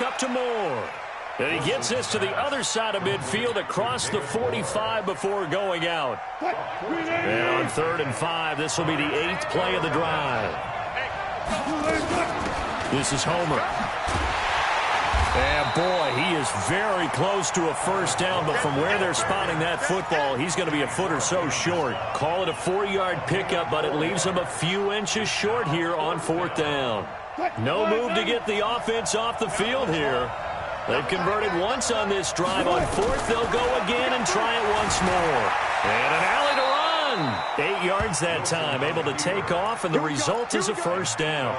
Up to Moore. And he gets this to the other side of midfield across the 45 before going out. And on 3rd and 5, this will be the 8th play of the drive. This is Homer. And boy, he is very close to a first down, but from where they're spotting that football, he's going to be a foot or so short. Call it a 4-yard pickup, but it leaves him a few inches short here on 4th down. No move to get the offense off the field here. They've converted once on this drive. On 4th, they'll go again and try it once more. And an alley to run. 8 yards that time, able to take off, and the result is a first down.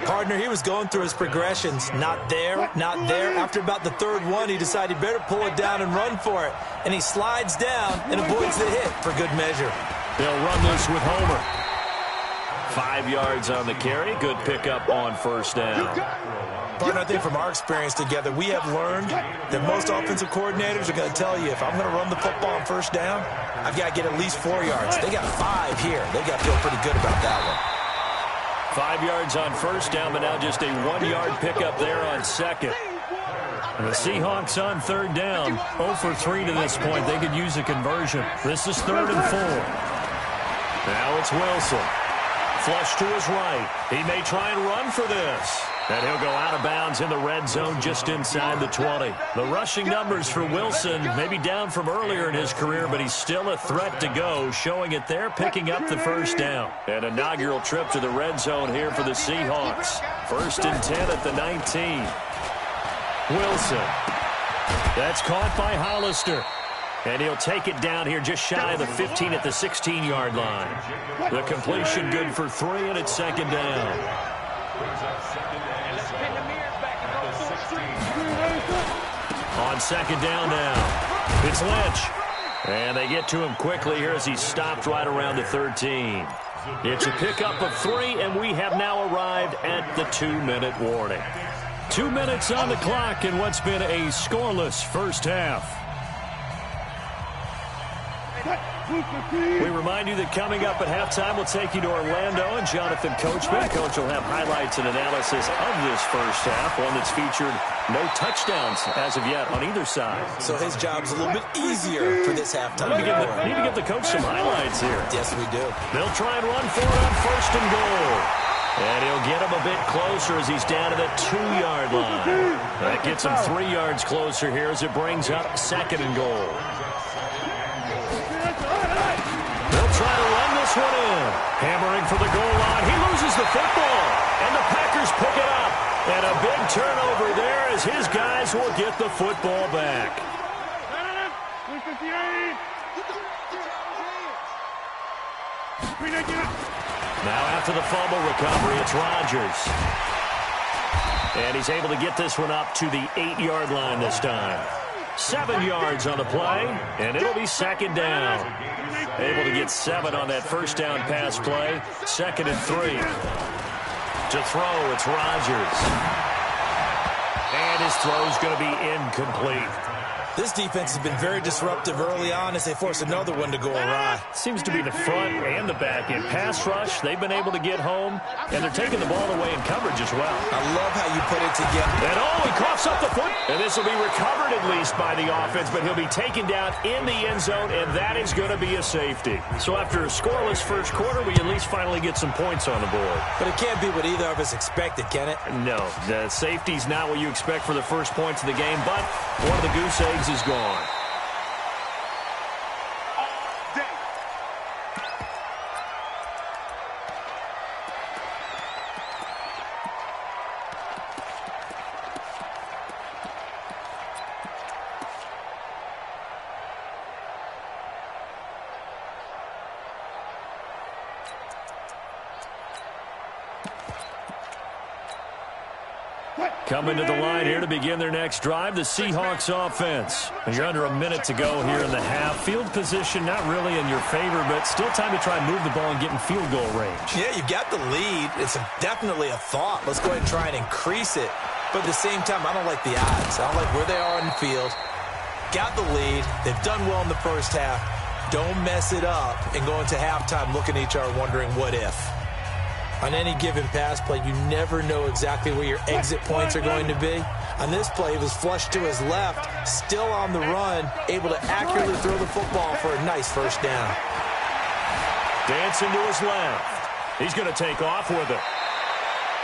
Partner, he was going through his progressions. Not there, not there. After about the 3rd one, he decided he better pull it down and run for it. And he slides down and avoids the hit for good measure. They'll run this with Homer. 5 yards on the carry. Good pickup on first down. Partner, I think from our experience together, we have learned that most offensive coordinators are going to tell you, if I'm going to run the football on first down, I've got to get at least 4 yards. They got 5 here. They've got to feel pretty good about that one. 5 yards on first down, but now just a 1-yard pickup there on 2nd. And the Seahawks on 3rd down. 0 for 3 to this point. They could use a conversion. This is 3rd and 4. Now it's Wilson. Flush to his right. He may try and run for this. And he'll go out of bounds in the red zone just inside the 20. The rushing numbers for Wilson may be down from earlier in his career, but he's still a threat to go, showing it there, picking up the first down. An inaugural trip to the red zone here for the Seahawks. 1st and 10 at the 19. Wilson. That's caught by Hollister. And he'll take it down here just shy of the 15 at the 16-yard line. The completion good for 3, and it's 2nd down. On 2nd down now, it's Lynch. And they get to him quickly here as he's stopped right around the 13. It's a pickup of 3, and we have now arrived at the 2-minute warning. 2 minutes on the clock in what's been a scoreless first half. We remind you that coming up at halftime, we'll take you to Orlando and Jonathan Coachman. Coach will have highlights and analysis of this first half, one that's featured no touchdowns as of yet on either side. So his job's a little bit easier for this halftime. Need to give the coach some highlights here. Yes, we do. They'll try and run for it on 1st and goal. And he'll get him a bit closer as he's down to the 2-yard line. That gets him 3 yards closer here as it brings up 2nd and goal. Try to run this one in. Hammering for the goal line. He loses the football. And the Packers pick it up. And a big turnover there as his guys will get the football back. Now after the fumble recovery, it's Rodgers. And he's able to get this one up to the 8-yard line this time. 7 yards on the play, and it'll be 2nd down. Able to get 7 on that first down pass play. 2nd and 3. To throw, it's Rodgers. And his throw's going to be incomplete. This defense has been very disruptive early on as they force another one to go awry. Seems to be the front and the back end. Pass rush, they've been able to get home, and they're taking the ball away in coverage as well. I love how you put it together. And he coughs up the foot. And this will be recovered at least by the offense, but he'll be taken down in the end zone, and that is going to be a safety. So after a scoreless first quarter, we at least finally get some points on the board. But it can't be what either of us expected, can it? No, the safety's not what you expect for the first points of the game, but one of the goose eggs is gone. Coming to the line here to begin their next drive, the Seahawks offense. You're under a minute to go here in the half. Field position not really in your favor, but still time to try and move the ball and get in field goal range. Yeah, you've got the lead. It's definitely a thought. Let's go ahead and try and increase it. But at the same time, I don't like the odds. I don't like where they are on the field. Got the lead. They've done well in the first half. Don't mess it up and go into halftime looking at each other wondering what if. On any given pass play, you never know exactly where your exit points are going to be. On this play, he was flushed to his left, still on the run, able to accurately throw the football for a nice first down. Dancing to his left. He's going to take off with it.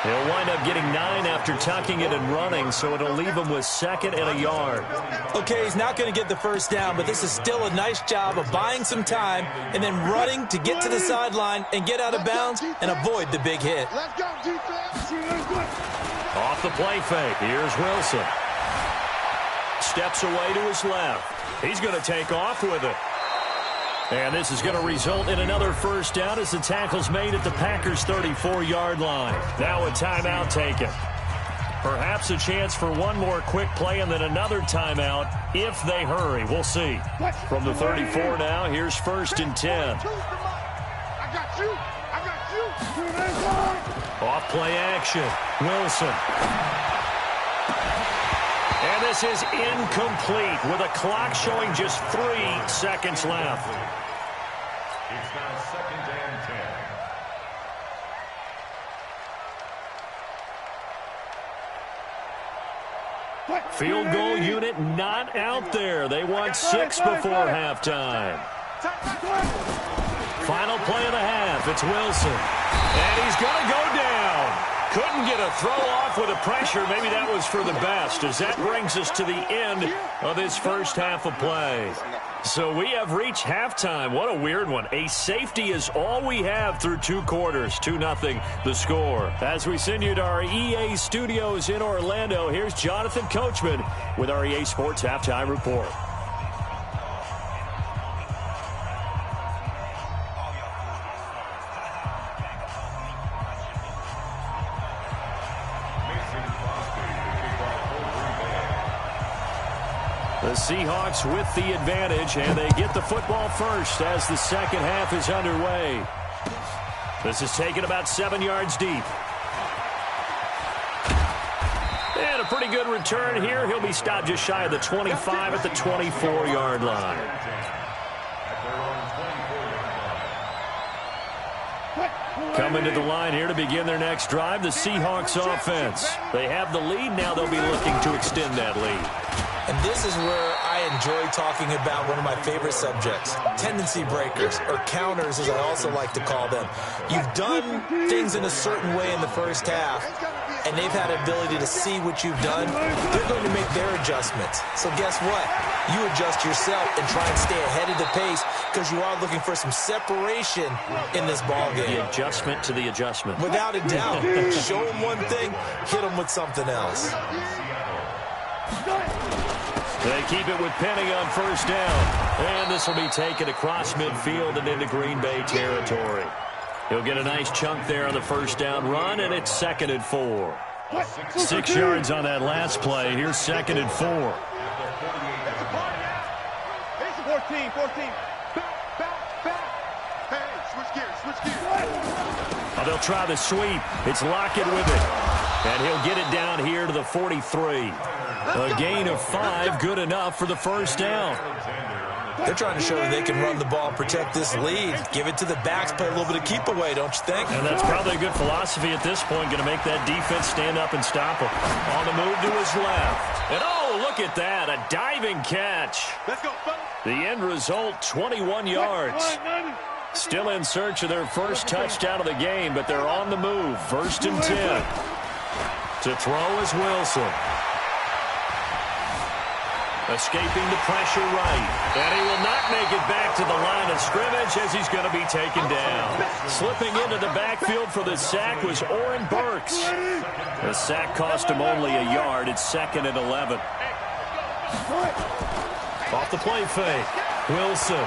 He'll wind up getting 9 after tucking it and running, so it'll leave him with 2nd and a yard. Okay, he's not going to get the first down, but this is still a nice job of buying some time and then running to get to the sideline and get out of bounds and avoid the big hit. Off the play fake, here's Wilson. Steps away to his left. He's going to take off with it. And this is going to result in another first down as the tackle's made at the Packers' 34-yard line. Now a timeout taken. Perhaps a chance for one more quick play and then another timeout if they hurry. We'll see. From the 34 now, here's 1st and 10. Off play action. Wilson. And this is incomplete with a clock showing just 3 seconds left. It's now 2nd and 10. Field goal unit not out there. They want 6 before halftime. Final play of the half. It's Wilson. And he's going to go down. Couldn't get a throw off with the pressure. Maybe that was for the best, as that brings us to the end of this first half of play. So we have reached halftime. What a weird one. A safety is all we have through 2 quarters. 2-0 the score. As we send you to our EA studios in Orlando, here's Jonathan Coachman with our EA Sports Halftime Report. The Seahawks with the advantage, and they get the football first as the second half is underway. This is taken about 7 yards deep. And a pretty good return here. He'll be stopped just shy of the 25 at the 24-yard line. Coming to the line here to begin their next drive, the Seahawks offense. They have the lead. Now they'll be looking to extend that lead. And this is where I enjoy talking about one of my favorite subjects, tendency breakers, or counters as I also like to call them. You've done things in a certain way in the first half, and they've had the ability to see what you've done. They're going to make their adjustments. So guess what? You adjust yourself and try and stay ahead of the pace because you are looking for some separation in this ballgame. The adjustment to the adjustment. Without a doubt. Show them one thing, hit them with something else. They keep it with Penny on first down. And this will be taken across midfield and into Green Bay territory. He'll get a nice chunk there on the first down run, and it's 2nd and 4. 6 yards on that last play. Here's 2nd and 4. 14. Back. Hey, switch gears. Oh, they'll try the sweep. It's Lockett with it. And he'll get it down here to the 43. A gain of 5, good enough for the first down. They're trying to show that they can run the ball, protect this lead. Give it to the backs, play a little bit of keep away, don't you think? And that's probably a good philosophy at this point, going to make that defense stand up and stop him. On the move to his left. And oh, look at that, a diving catch. Let's go, fellas. The end result, 21 yards. Still in search of their first touchdown of the game, but they're on the move. 1st and 10. To throw is Wilson. Escaping the pressure right. And he will not make it back to the line of scrimmage as he's going to be taken down. Slipping into the backfield for the sack was Oren Burks. The sack cost him only a yard. It's 2nd and 11. Off the play fake. Wilson.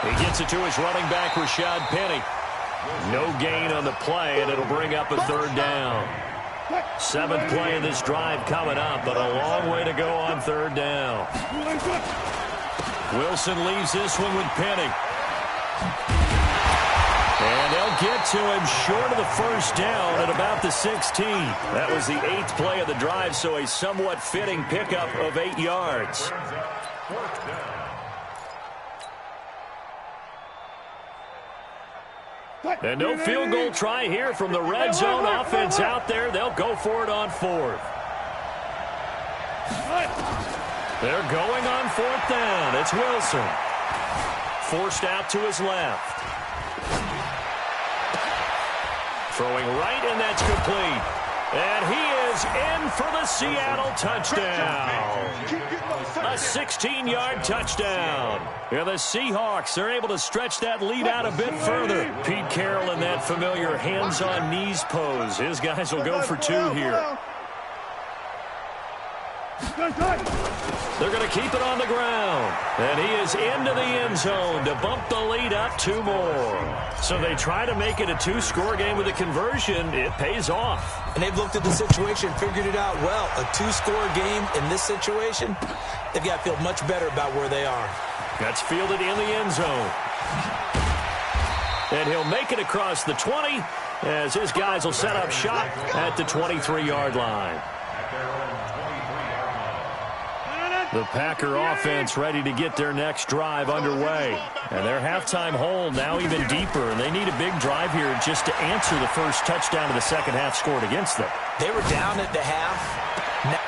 He gets it to his running back, Rashad Penny. No gain on the play, and it'll bring up a 3rd down. 7th play of this drive coming up, but a long way to go on 3rd down. Wilson leaves this one with Penny. And they'll get to him short of the first down at about the 16. That was the 8th play of the drive, so a somewhat fitting pickup of 8 yards. And no field goal try here from the red zone offense out there. They'll go for it on 4th. They're going on 4th down. It's Wilson. Forced out to his left. Throwing right, and that's complete. And he is in for the Seattle touchdown. A 16-yard touchdown. Yeah, the Seahawks are able to stretch that lead out a bit further. Pete Carroll in that familiar hands-on-knees pose. His guys will go for 2 here. They're going to keep it on the ground. And he is into the end zone to bump the lead up 2 more. So they try to make it a 2-score game with a conversion. It pays off. And they've looked at the situation, figured it out well. A 2-score game in this situation, they've got to feel much better about where they are. That's fielded in the end zone. And he'll make it across the 20 as his guys will set up shop at the 23-yard line. The Packer offense ready to get their next drive underway. And their halftime hole now even deeper, and they need a big drive here just to answer the first touchdown of the second half scored against them. They were down at the half.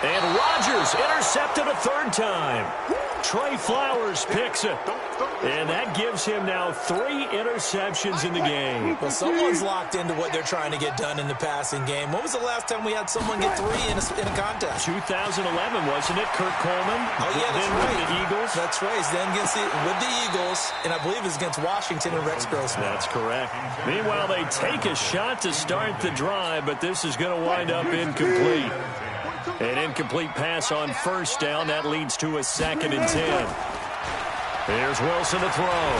And Rodgers intercepted a 3rd time. Trey Flowers picks it. And that gives him now 3 interceptions in the game. Well, someone's locked into what they're trying to get done in the passing game. When was the last time we had someone get 3 in a contest? 2011, wasn't it? Kurt Coleman. Oh, yeah, that's then right. With the Eagles. That's right. He's then with the Eagles, and I believe it's against Washington and Rex Grossman. That's correct. Meanwhile, they take a shot to start the drive, but this is going to wind up incomplete. An incomplete pass on 1st down. That leads to a 2nd and 10. Here's Wilson to throw.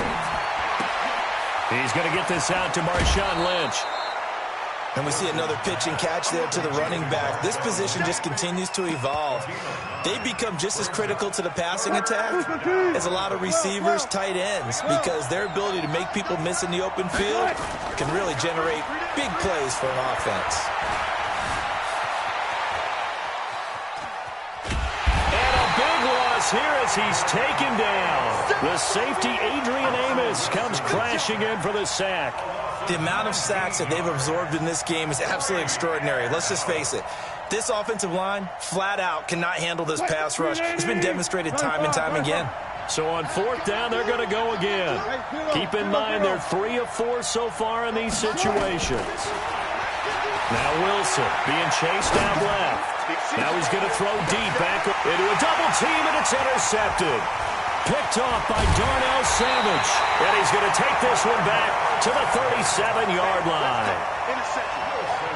He's going to get this out to Marshawn Lynch. And we see another pitch and catch there to the running back. This position just continues to evolve. They become just as critical to the passing attack as a lot of receivers, tight ends, because their ability to make people miss in the open field can really generate big plays for an offense. Here as he's taken down. The safety, Adrian Amos, comes crashing in for the sack. The amount of sacks that they've absorbed in this game is absolutely extraordinary. Let's just face it. This offensive line, flat out, cannot handle this pass rush. It's been demonstrated time and time again. So on 4th down, they're going to go again. Keep in mind they're 3 of 4 so far in these situations. Now Wilson being chased out left. Now he's going to throw deep back into a double team, and it's intercepted. Picked off by Darnell Savage. And he's going to take this one back to the 37-yard line.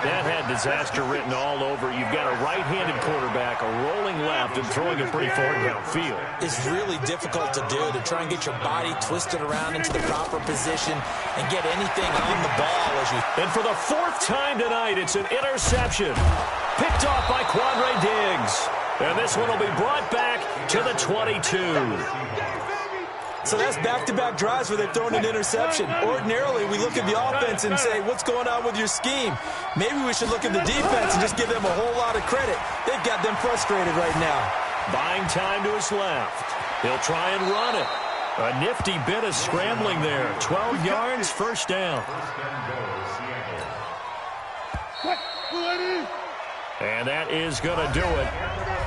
That had disaster written all over. You've got a right-handed quarterback, a rolling left, and throwing it pretty far downfield. It's really difficult to do, to try and get your body twisted around into the proper position and get anything on the ball as you... And for the 4th time tonight, it's an interception. Picked off by Quandre Diggs. And this one will be brought back to the 22. So that's back-to-back drives where they've thrown an interception. Ordinarily, we look at the offense and say, what's going on with your scheme? Maybe we should look at the defense and just give them a whole lot of credit. They've got them frustrated right now. Buying time to his left. He'll try and run it. A nifty bit of scrambling there. 12 yards, 1st down. And that is going to do it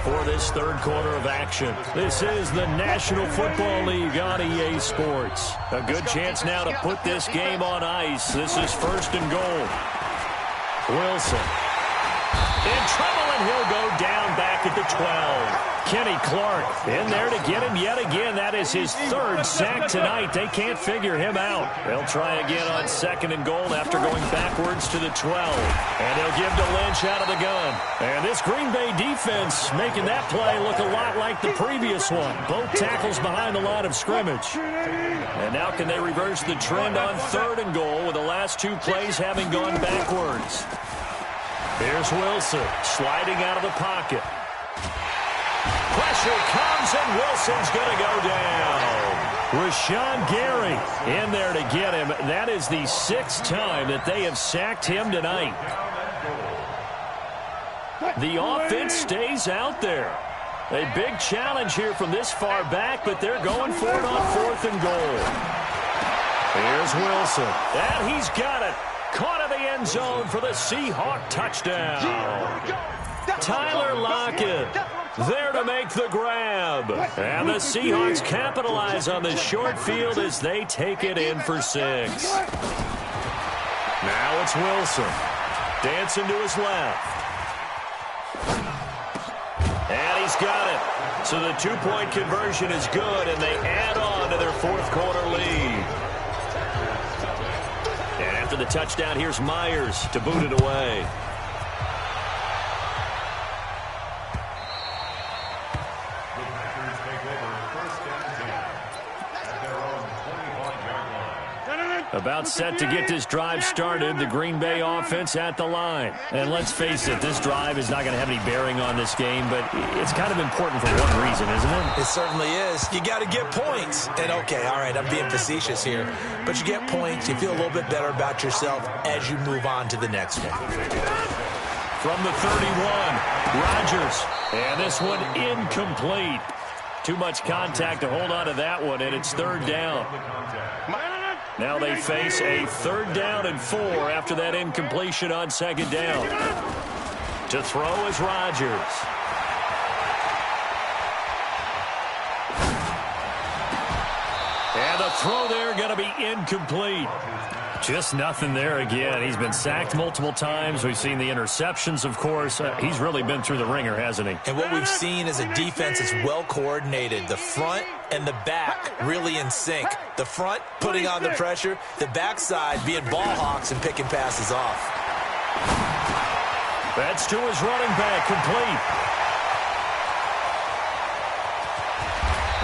for this 3rd quarter of action. This is the National Football League on EA Sports. A good chance now to put this game on ice. This is 1st and goal. Wilson in trouble, and he'll go down back at the 12. Kenny Clark in there to get him yet again. That is his 3rd sack tonight. They can't figure him out. They'll try again on 2nd and goal after going backwards to the 12. And they'll give to Lynch out of the gun. And this Green Bay defense making that play look a lot like the previous one. Both tackles behind the line of scrimmage. And now can they reverse the trend on 3rd and goal with the last 2 plays having gone backwards. Here's Wilson sliding out of the pocket. Pressure comes, and Wilson's going to go down. Rashawn Gary in there to get him. That is the 6th time that they have sacked him tonight. The offense stays out there. A big challenge here from this far back, but they're going for it on 4th and goal. Here's Wilson. And he's got it. Caught in the end zone for the Seahawk touchdown. Tyler Lockett there to make the grab. And the Seahawks capitalize on the short field as they take it in for 6. Now it's Wilson. Dancing to his left. And he's got it. So the two-point conversion is good, and they add on to their fourth-quarter lead. And after the touchdown, here's Myers to boot it away. About set to get this drive started, the Green Bay offense at the line. And let's face it, this drive is not going to have any bearing on this game, but it's kind of important for one reason, isn't it? It certainly is. You got to get points. And, okay, all right, I'm being facetious here, but you get points, you feel a little bit better about yourself as you move on to the next one. From the 31, Rodgers. And this one incomplete. Too much contact to hold on to that one, and it's third down. Now they face a 3rd down and 4 after that incompletion on 2nd down. To throw is Rodgers. And the throw there going to be incomplete. Just nothing there again. He's been sacked multiple times. We've seen the interceptions, of course. He's really been through the ringer, hasn't he? And what we've seen is a defense that's well coordinated. The front and the back really in sync. The front putting on the pressure, the backside being ball hawks and picking passes off. That's to his running back, complete.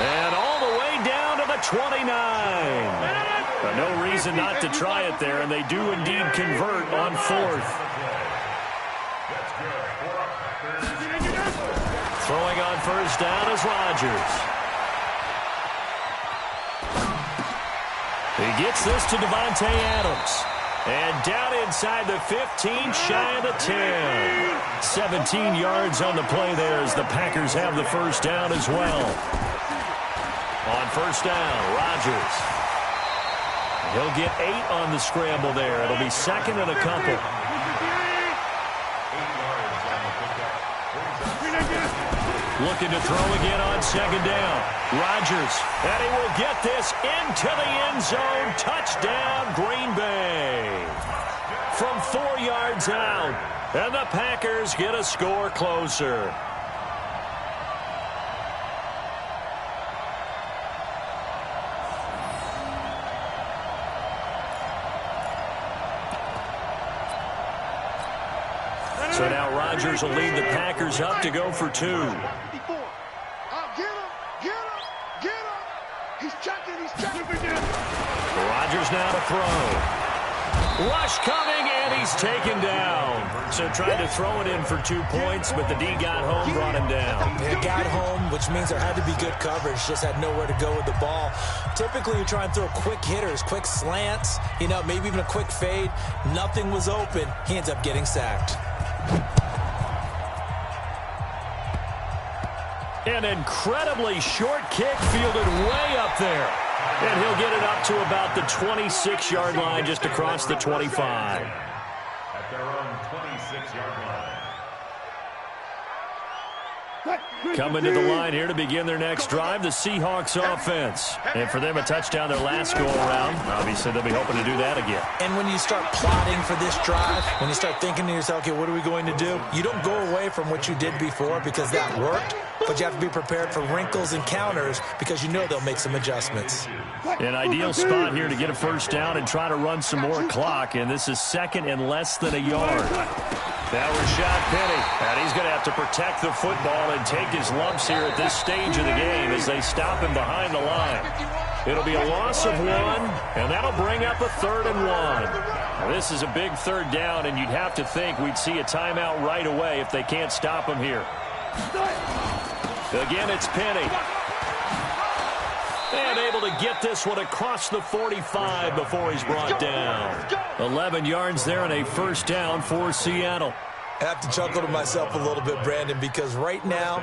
And all the way down to the 29. No reason not to try it there, and they do indeed convert on 4th. Throwing on 1st down is Rodgers. He gets this to Devontae Adams. And down inside the 15, shy of the 10. 17 yards on the play there as the Packers have the 1st down as well. On 1st down, Rodgers. He'll get 8 on the scramble there. It'll be 2nd and a couple. Looking to throw again on 2nd down. Rodgers, and he will get this into the end zone. Touchdown, Green Bay. From 4 yards out, and the Packers get a score closer. So now Rodgers will lead the Packers up to go for 2. Get him, get him, get him. He's checking, he's checking. Rodgers now to throw. Rush coming, and he's taken down. So tried to throw it in for 2 points, but the D got home, brought him down. It got home, which means there had to be good coverage. Just had nowhere to go with the ball. Typically, you try and throw quick hitters, quick slants, maybe even a quick fade. Nothing was open. He ends up getting sacked. An incredibly short kick fielded way up there. And he'll get it up to about the 26-yard line, just across the 25. At their own 26-yard line. Coming to the line here to begin their next drive, the Seahawks offense. And for them, a touchdown their last go-around. Obviously, they'll be hoping to do that again. And when you start plotting for this drive, when you start thinking to yourself, okay, what are we going to do? You don't go away from what you did before because that worked, but you have to be prepared for wrinkles and counters because you know they'll make some adjustments. An ideal spot here to get a 1st down and try to run some more clock, and this is 2nd and less than a yard. Now Rashad Penny, and he's going to have to protect the football and take his lumps here at this stage of the game as they stop him behind the line. It'll be a loss of 1, and that'll bring up a 3rd and 1. Now, this is a big 3rd down, and you'd have to think we'd see a timeout right away if they can't stop him here. Again, it's Penny. And able to get this one across the 45 before he's brought down. 11 yards there and a 1st down for Seattle. I have to chuckle to myself a little bit, Brandon, because right now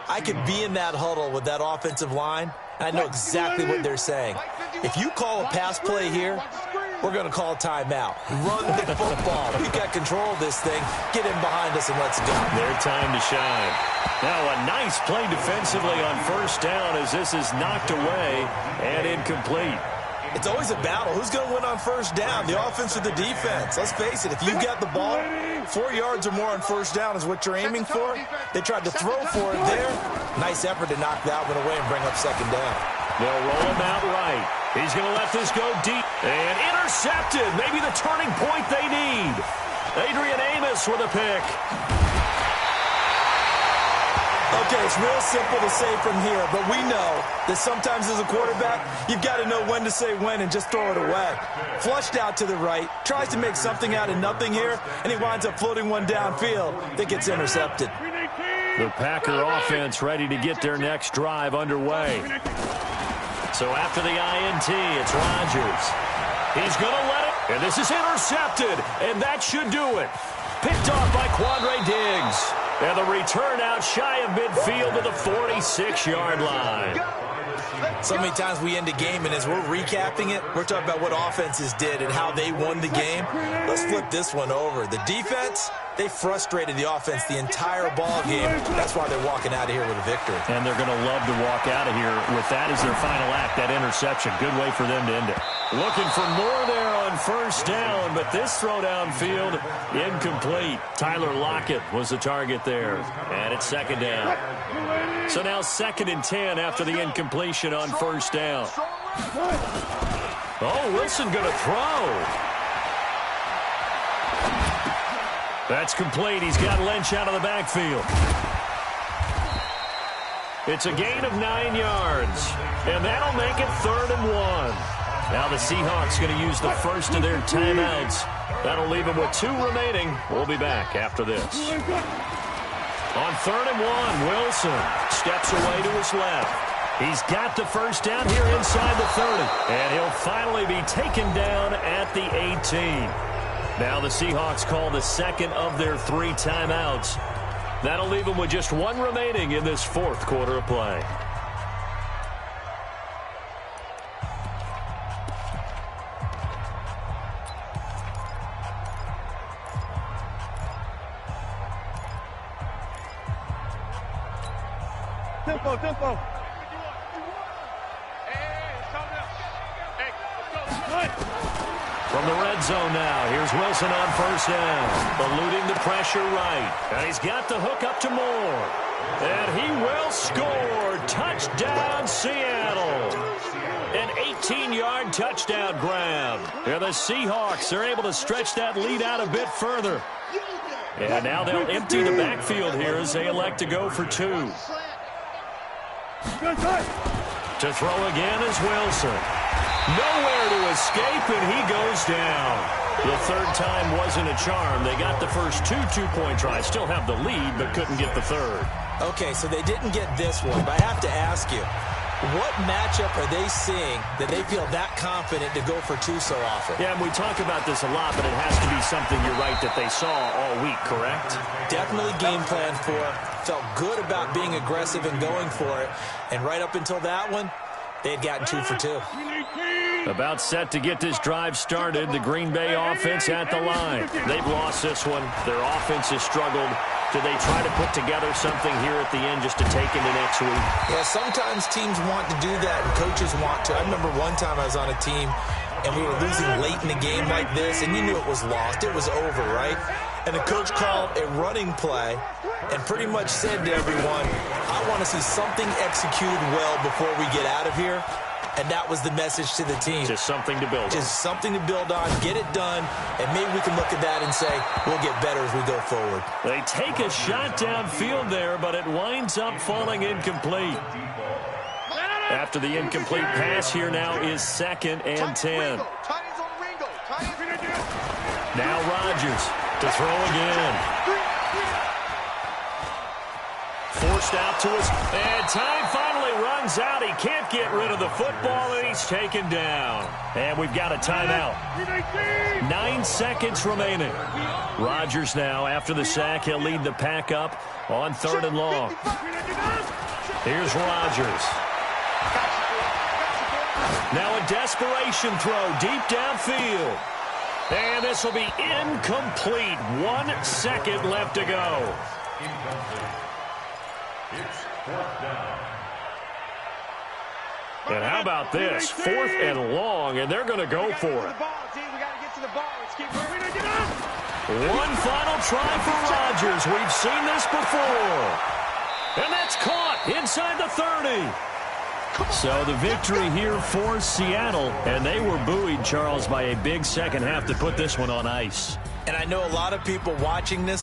I could be in that huddle with that offensive line, and I know exactly what they're saying. If you call a pass play here, we're going to call timeout. Run the football. We've got control of this thing. Get him behind us and let's go. Their time to shine. Now a nice play defensively on first down as this is knocked away and incomplete. It's always a battle. Who's going to win on first down, the offense or the defense? Let's face it, if you've got the ball, 4 yards or more on first down is what you're aiming for. They tried to throw for it there. Nice effort to knock that one away and bring up second down. They'll roll him out right. He's going to let this go deep. And intercepted. Maybe the turning point they need. Adrian Amos with a pick. Okay, it's real simple to say from here, but we know that sometimes as a quarterback, you've got to know when to say when and just throw it away. Flushed out to the right, tries to make something out of nothing here, and he winds up floating one downfield that gets intercepted. The Packer offense ready to get their next drive underway. So after the INT, it's Rodgers. He's going to let it, and this is intercepted, and that should do it. Picked off by Quandre Diggs. And the return out shy of midfield to the 46-yard line. So many times we end a game, and as we're recapping it, we're talking about what offenses did and how they won the game. Let's flip this one over. The defense, they frustrated the offense the entire ball game. That's why they're walking out of here with a victory. And they're going to love to walk out of here with that as their final act, that interception. Good way for them to end it. Looking for more there on first down, but this throw downfield incomplete. Tyler Lockett was the target there. And it's second down. So now 2nd and 10 after the incompletion on first down. Oh, Wilson going to throw. That's complete. He's got Lynch out of the backfield. It's a gain of 9 yards. And that'll make it 3rd and 1. Now the Seahawks going to use the first of their timeouts. That'll leave them with 2 remaining. We'll be back after this. On 3rd and 1, Wilson steps away to his left. He's got the first down here inside the 30. And he'll finally be taken down at the 18. Now the Seahawks call the second of their 3 timeouts. That'll leave them with just 1 remaining in this 4th quarter of play. Tempo. From the red zone now, here's Wilson on first down. Eluding the pressure right. And he's got the hook up to Moore. And he will score. Touchdown, Seattle. An 18-yard touchdown grab. And the Seahawks are able to stretch that lead out a bit further. And now they'll empty the backfield here as they elect to go for 2. To throw again is Wilson. Nowhere to escape, and he goes down. The 3rd time wasn't a charm. They got the first 2 two-point tries. Still have the lead, but couldn't get the 3rd. Okay, so they didn't get this one, but I have to ask you, what matchup are they seeing that they feel that confident to go for 2 so often? Yeah, and we talk about this a lot, but it has to be something, you're right, that they saw all week, correct? Definitely game plan for. Felt good about being aggressive and going for it. And right up until that one, they had gotten 2 for 2. About set to get this drive started. The Green Bay offense at the line. They've lost this one. Their offense has struggled. Do they try to put together something here at the end just to take into next week? Yeah, sometimes teams want to do that and coaches want to. I remember one time I was on a team and we were losing late in the game like this, and you knew it was lost. It was over, right? And the coach called a running play and pretty much said to everyone, I want to see something executed well before we get out of here. And that was the message to the team. Just something to build on. Just something to build on, get it done, and maybe we can look at that and say, we'll get better as we go forward. They take a shot downfield there, but it winds up falling incomplete. After the incomplete pass, here now is 2nd and 10. Now Rodgers to throw again. Forced out to us, and time finally runs out. He can't get rid of the football, and he's taken down. And we've got a timeout. 9 seconds remaining. Rodgers now, after the sack, he'll lead the pack up on 3rd and long. Here's Rodgers. Now a desperation throw deep downfield. And this will be incomplete. 1 second left to go. It's 4th down. And how about this? 4th and long, and they're going to go for it. We got to get to the ball. Let's keep moving. Get up. One final try for Rodgers. We've seen this before. And that's caught inside the 30. So the victory here for Seattle, and they were buoyed, Charles, by a big second half to put this one on ice. And I know a lot of people watching this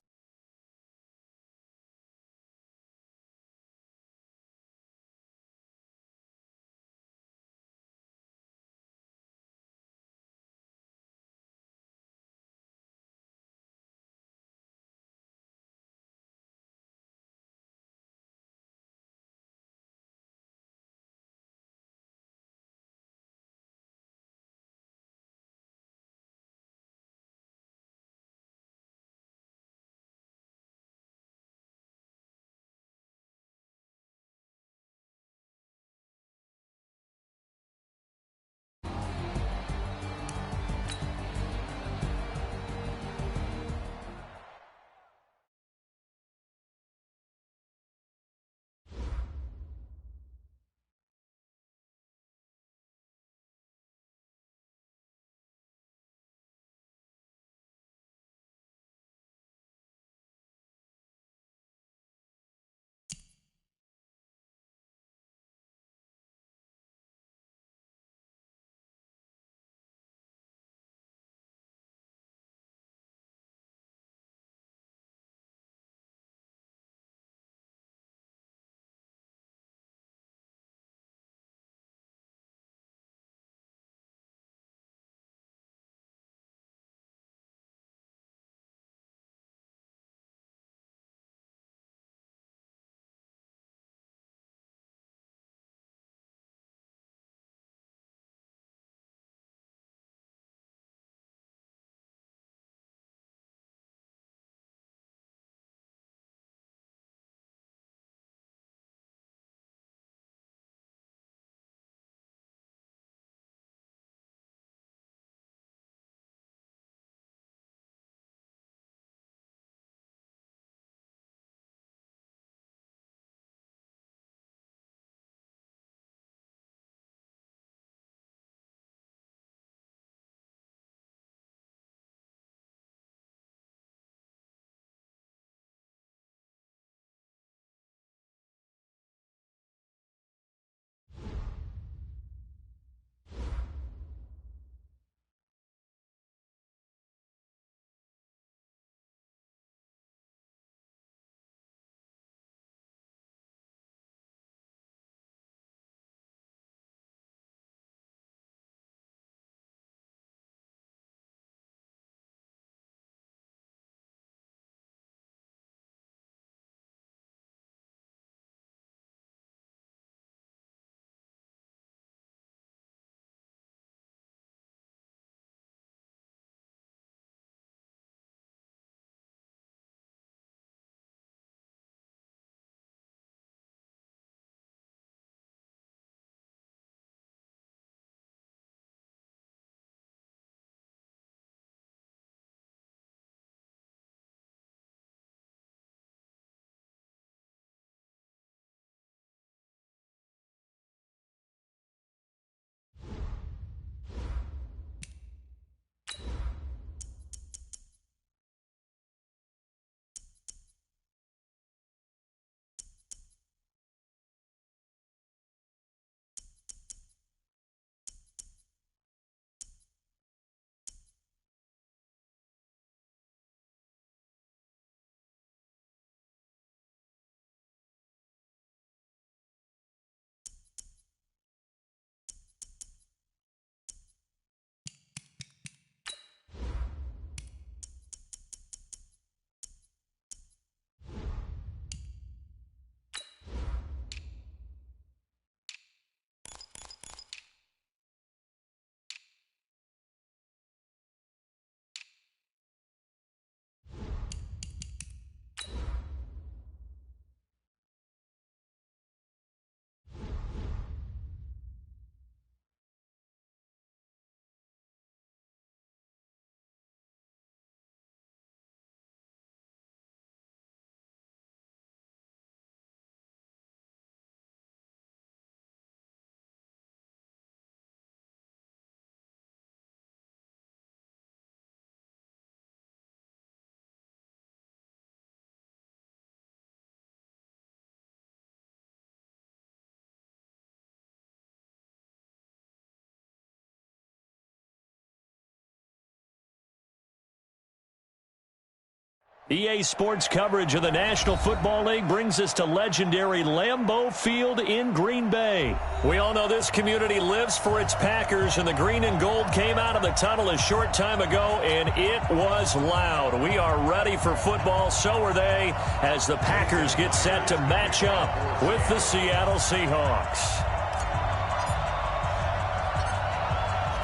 EA Sports coverage of the National Football League brings us to legendary Lambeau Field in Green Bay. We all know this community lives for its Packers, and the green and gold came out of the tunnel a short time ago, and it was loud. We are ready for football, so are they, as the Packers get set to match up with the Seattle Seahawks.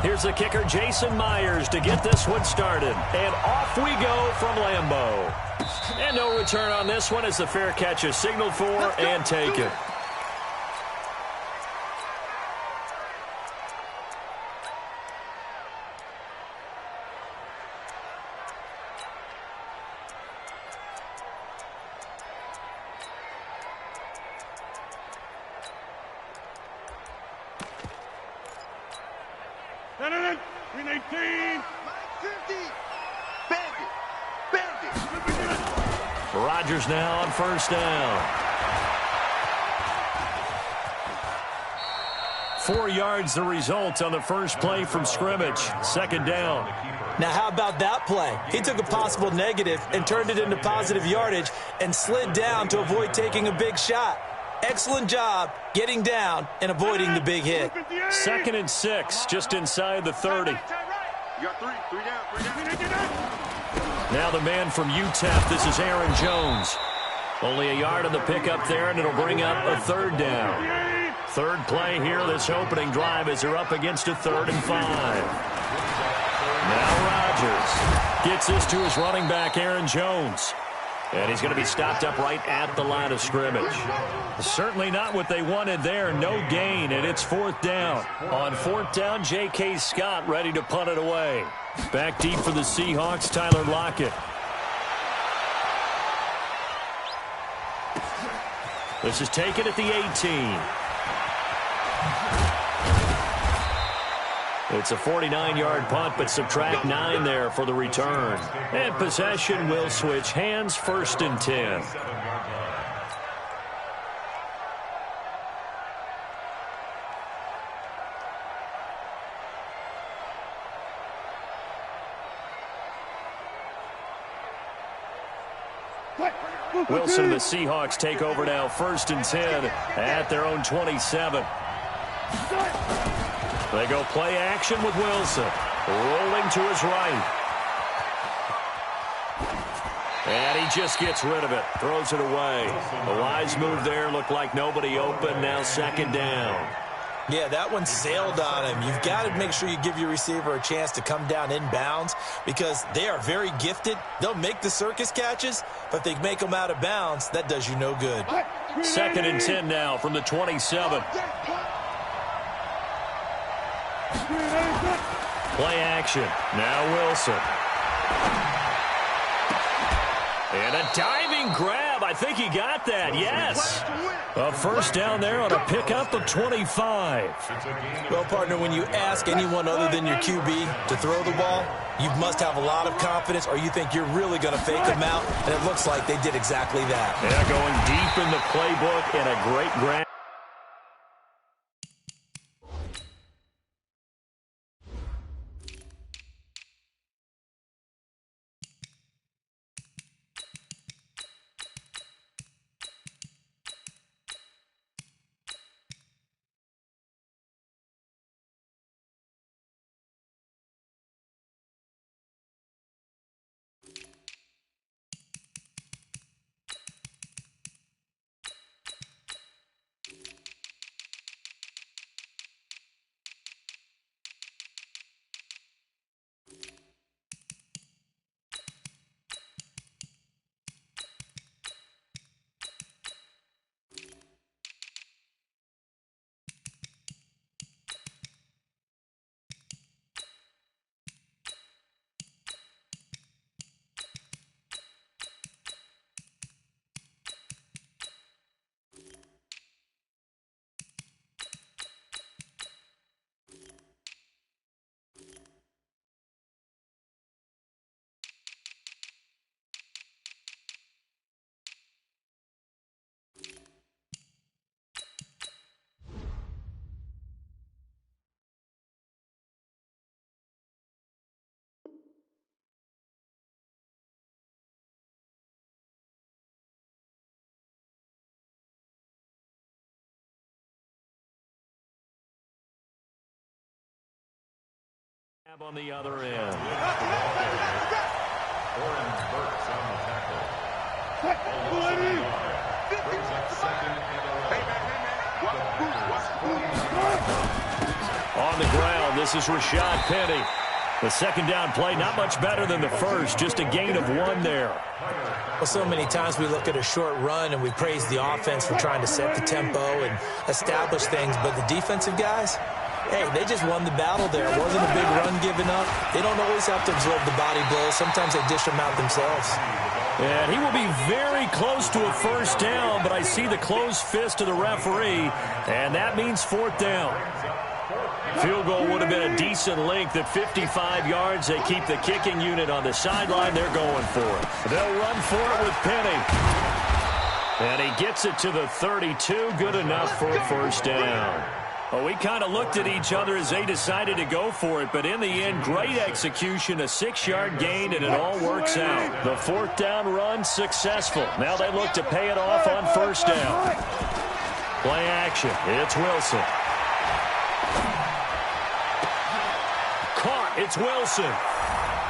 Here's the kicker, Jason Myers, to get this one started. And off we go from Lambeau. And no return on this one as the fair catch is signaled for and taken. Rodgers now on first down. 4 yards the result on the first play from scrimmage. Second down. Now, how about that play? He took a possible negative and turned it into positive yardage and slid down to avoid taking a big shot. Excellent job getting down and avoiding the big hit. 2nd and 6, just inside the 30. You got three down. Now the man from UTEP, this is Aaron Jones. Only a yard on the pickup there, and it'll bring up a 3rd down. Third play here, this opening drive, as they're up against a 3rd and 5. Now Rodgers gets this to his running back, Aaron Jones. And he's going to be stopped up right at the line of scrimmage. Certainly not what they wanted there. No gain, and it's 4th down. On 4th down, J.K. Scott ready to punt it away. Back deep for the Seahawks, Tyler Lockett. This is taken at the 18. It's a 49-yard punt, but subtract 9 there for the return. And possession will switch hands, 1st and 10. Wilson and the Seahawks take over now, 1st and 10 at their own 27. They go play action with Wilson. Rolling to his right. And he just gets rid of it. Throws it away. A wise move there. Looked like nobody open. Now 2nd down. Yeah, that one sailed on him. You've got to make sure you give your receiver a chance to come down inbounds because they are very gifted. They'll make the circus catches, but if they make them out of bounds, that does you no good. 2nd and 10 now from the 27. Play action. Now Wilson. And a diving grab. I think he got that. Yes. A 1st down there on a pickup of 25. Well, partner, when you ask anyone other than your QB to throw the ball, you must have a lot of confidence or you think you're really going to fake them out, and it looks like they did exactly that. Yeah, going deep in the playbook and a great grab. On the other end. On the ground, this is Rashad Penny. The second down play, not much better than the first, just a gain of 1 there. Well, so many times we look at a short run and we praise the offense for trying to set the tempo and establish things, but the defensive guys, hey, they just won the battle there. It wasn't a big run given up. They don't always have to absorb the body blows. Sometimes they dish them out themselves. And he will be very close to a first down, but I see the closed fist of the referee, and that means 4th down. Field goal would have been a decent length at 55 yards. They keep the kicking unit on the sideline. They're going for it. They'll run for it with Penny. And he gets it to the 32. Good enough for a first down. Well, we kind of looked at each other as they decided to go for it, but in the end, great execution, a 6-yard gain, and it all works out. The 4th down run successful. Now they look to pay it off on first down. Play action. It's Wilson. Caught. It's Wilson.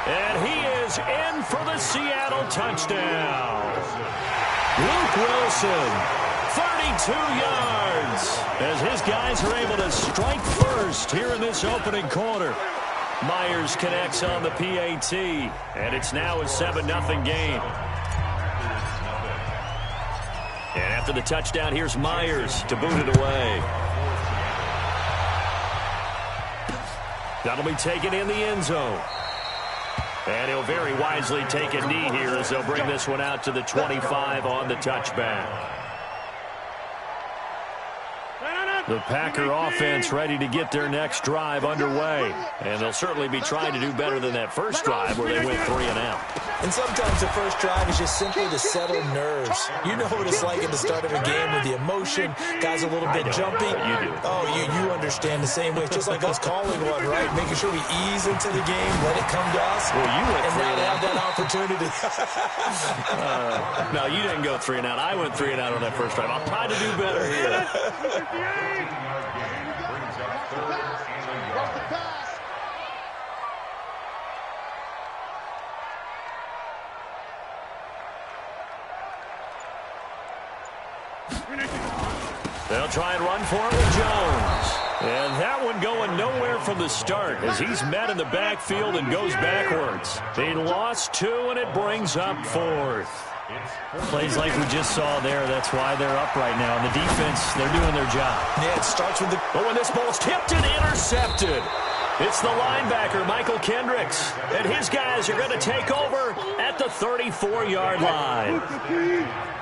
And he is in for the Seattle touchdown. Luke Wilson, 32 yards, as his guys are able to strike first here in this opening quarter. Myers connects on the PAT, and it's now a 7-0 game. And after the touchdown, here's Myers to boot it away. That'll be taken in the end zone. And he'll very wisely take a knee here as they'll bring this one out to the 25 on the touchback. The Packer offense ready to get their next drive underway. And they'll certainly be trying to do better than that first drive where they went 3 and out. And sometimes the first drive is just simply to settle nerves. You know what it's like at the start of a game with the emotion. Guys a little bit jumpy. You do. Oh, you understand the same way. It's just like us calling one, right? Making sure we ease into the game, let it come to us. Well, you went and 3 now and they out. have that opportunity. No, you didn't go 3 and out. I went 3 and out on that first drive. I'll try to do better here. They'll try and run for it with Jones. And that one going nowhere from the start as he's met in the backfield and goes backwards. They lost 2, and it brings up 4th. Plays like we just saw there. That's why they're up right now. And the defense, they're doing their job. Yeah, it starts with the... But when this ball's tipped and intercepted, it's the linebacker, Michael Kendricks. And his guys are going to take over at the 34-yard line.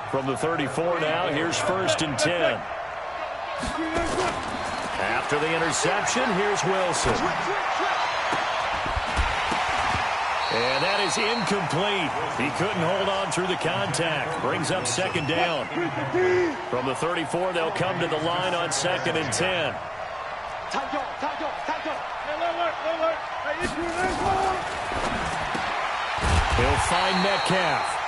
From the 34 now, here's 1st and 10. After the interception, here's Wilson. And that is incomplete. He couldn't hold on through the contact. Brings up 2nd down. From the 34, they'll come to the line on 2nd and 10. He'll find Metcalf.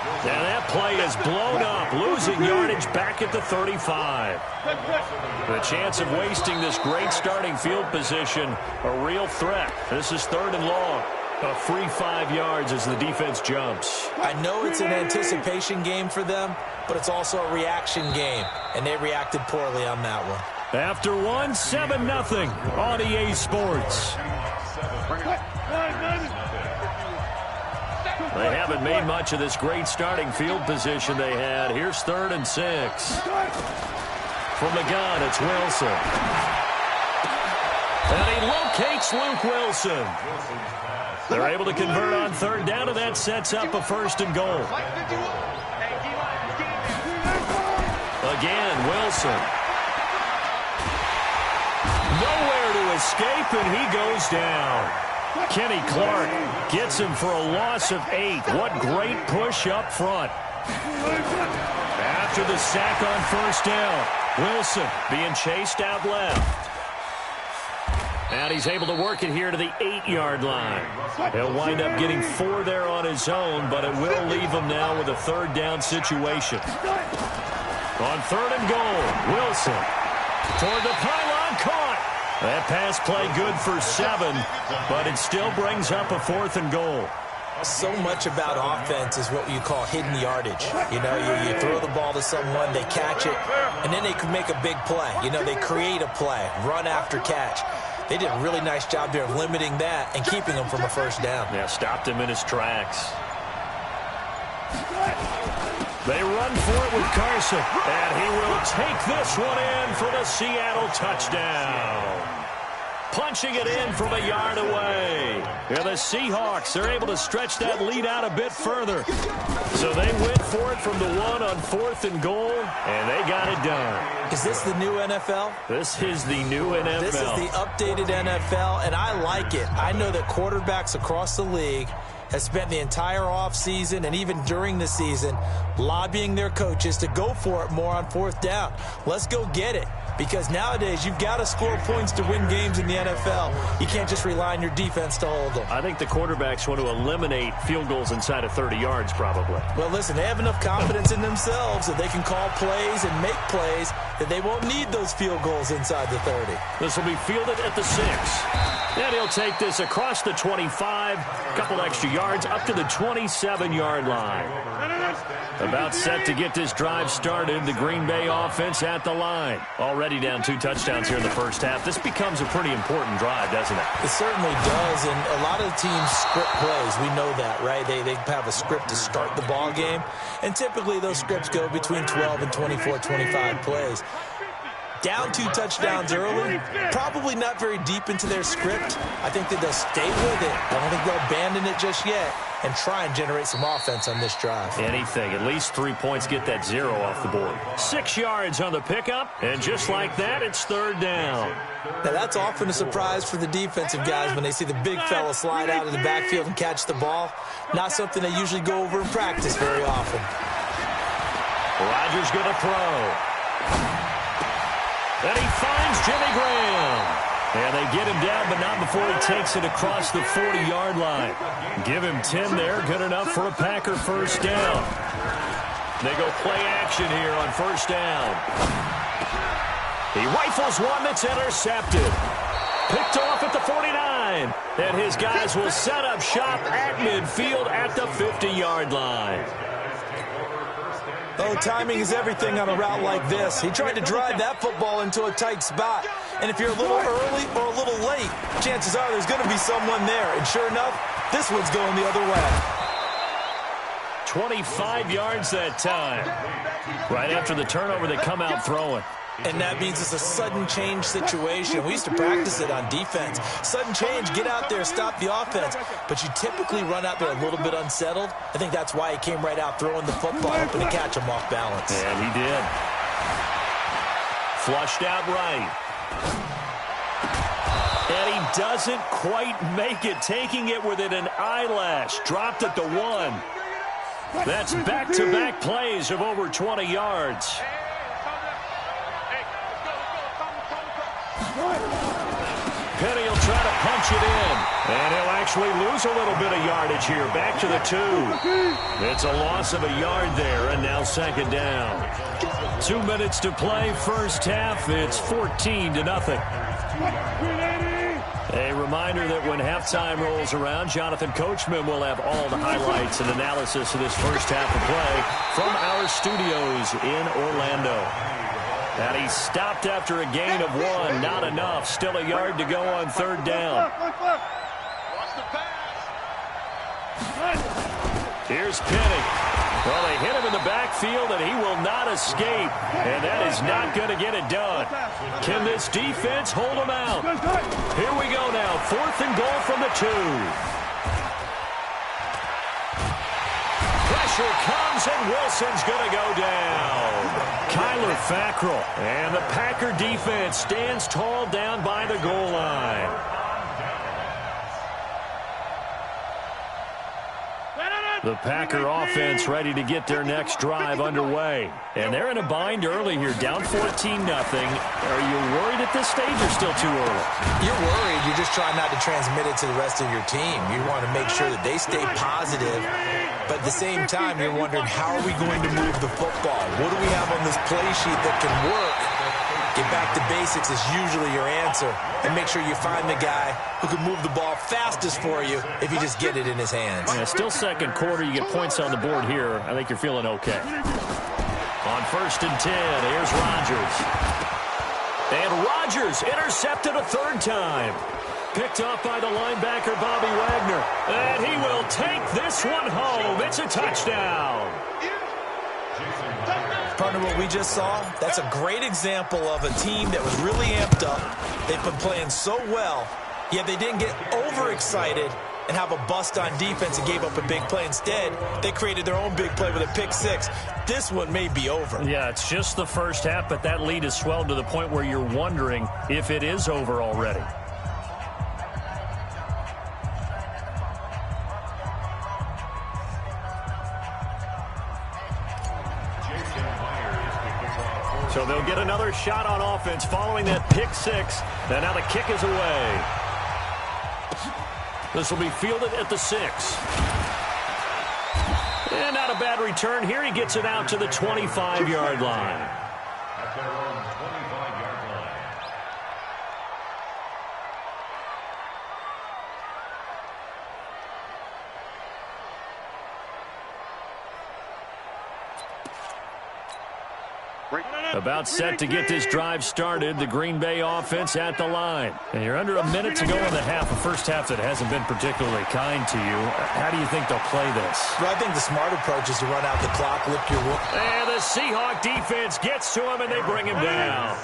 And that play is blown up, losing yardage back at the 35. The chance of wasting this great starting field position, a real threat. This is 3rd and long. A free 5 yards as the defense jumps. I know it's an anticipation game for them, but it's also a reaction game, and they reacted poorly on that one. After 1, 7-0 on EA Sports. They haven't made much of this great starting field position they had. Here's 3rd and 6. From the gun, it's Wilson. And he locates Luke Wilson. They're able to convert on 3rd down, and that sets up a 1st and goal. Again, Wilson. Nowhere to escape, and he goes down. Kenny Clark gets him for a loss of 8. What great push up front. After the sack on 1st down, Wilson being chased out left. And he's able to work it here to the 8-yard line. He'll wind up getting 4 there on his own, but it will leave him now with a 3rd down situation. On 3rd and goal, Wilson toward the pylon, caught. That pass play good for 7, but it still brings up a 4th and goal. So much about offense is what you call hidden yardage. You know, you throw the ball to someone, they catch it, and then they can make a big play. You know, they create a play, run after catch. They did a really nice job there of limiting that and keeping him from a first down. Yeah, stopped him in his tracks. They run for it with Carson, and he will take this one in for the Seattle touchdown. Punching it in from a yard away. Yeah, the Seahawks are able to stretch that lead out a bit further. So they went for it from the 1 on 4th and goal, and they got it done. Is this the new NFL? This is the new NFL. This is the updated NFL, and I like it. I know that quarterbacks across the league have spent the entire offseason and even during the season lobbying their coaches to go for it more on 4th down. Let's go get it. Because nowadays, you've got to score points to win games in the NFL. You can't just rely on your defense to hold them. I think the quarterbacks want to eliminate field goals inside of 30 yards, probably. Well, listen, they have enough confidence in themselves that they can call plays and make plays that they won't need those field goals inside the 30. This will be fielded at the 6. And he'll take this across the 25, a couple extra yards, up to the 27-yard line. About set to get this drive started, the Green Bay offense at the line. Already down 2 touchdowns here in the first half. This becomes a pretty important drive, doesn't it? It certainly does, and a lot of teams script plays. We know that, right? They have a script to start the ball game, and typically those scripts go between 12 and 24, 25 plays. Down 2 touchdowns early, probably not very deep into their script. I think that they'll stay with it. I don't think they'll abandon it just yet and try and generate some offense on this drive. Anything. At least 3 points, get that 0 off the board. 6 yards on the pickup, and just like that, it's 3rd down. Now, that's often a surprise for the defensive guys when they see the big fella slide out of the backfield and catch the ball. Not something they usually go over in practice very often. Rodgers going to throw. And he finds Jimmy Graham. And they get him down, but not before he takes it across the 40-yard line. Give him 10 there. Good enough for a Packer first down. They go play action here on first down. He rifles one that's intercepted. Picked off at the 49. And his guys will set up shop at midfield at the 50-yard line. Oh, timing is everything on a route like this. He tried to drive that football into a tight spot. And if you're a little early or a little late, chances are there's going to be someone there. And sure enough, this one's going the other way. 25 yards that time. Right after the turnover, they come out throwing. And that means it's a sudden change situation. We used to practice it on defense. Sudden change, get out there, stop the offense. But you typically run out there a little bit unsettled. I think that's why he came right out throwing the football, hoping to catch him off balance. And he did. Flushed out right. And he doesn't quite make it, taking it within an eyelash. Dropped at the 1. That's back-to-back plays of over 20 yards. Penny will try to punch it in. And he'll actually lose a little bit of yardage here. Back to the 2. It's a loss of a yard there, and now 2nd down. 2 minutes to play, first half. It's 14-0. A reminder that when halftime rolls around, Jonathan Coachman will have all the highlights and analysis of this first half of play from our studios in Orlando. And he stopped after a gain of 1. Not enough. Still a yard to go on 3rd down. Here's Penny. Well, they hit him in the backfield, and he will not escape. And that is not going to get it done. Can this defense hold him out? Here we go now. 4th and goal from the 2. Pressure comes, and Wilson's going to go down. Kyler Fackrell. And the Packer defense stands tall down by the goal line. The Packer offense ready to get their next drive underway. And they're in a bind early here, down 14-0. Are you worried at this stage or still too early? You're worried. You're just trying not to transmit it to the rest of your team. You want to make sure that they stay positive. But at the same time, you're wondering, how are we going to move the football? What do we have on this play sheet that can work Get back to basics is usually your answer. And make sure you find the guy who can move the ball fastest for you if you just get it in his hands. Yeah, still second quarter. You get points on the board here. I think you're feeling okay. On 1st and 10, here's Rodgers. And Rodgers intercepted a third time. Picked off by the linebacker, Bobby Wagner. And he will take this one home. It's a touchdown. Partner, what we just saw, that's a great example of a team that was really amped up. They've been playing so well, yet they didn't get overexcited and have a bust on defense and gave up a big play. Instead, they created their own big play with a pick six. This one may be over. Yeah, it's just the first half, but that lead has swelled to the point where you're wondering if it is over already. So they'll get another shot on offense following that pick six. And now the kick is away. This will be fielded at the 6. And not a bad return here. He gets it out to the 25-yard line. About set to get this drive started. The Green Bay offense at the line. And you're under a minute to go in the half. A first half that hasn't been particularly kind to you. How do you think they'll play this? Well, I think the smart approach is to run out the clock, lift your wood. And the Seahawk defense gets to him, and they bring him down.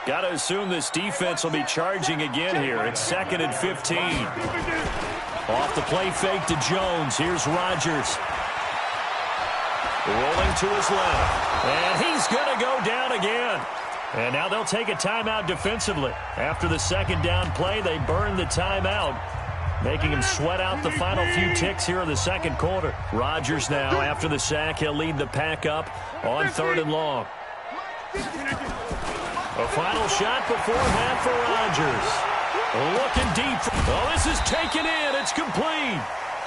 Got to assume this defense will be charging again here. It's 2nd and 15. Off the play fake to Jones. Here's Rodgers. Rolling to his left. And he's going to go down again. And now they'll take a timeout defensively. After the second down play, they burn the timeout, making him sweat out the final few ticks here in the second quarter. Rodgers now, after the sack, he'll lead the pack up on 3rd and long. A final shot before half for Rodgers. Looking deep. Oh, this is taken in. It's complete.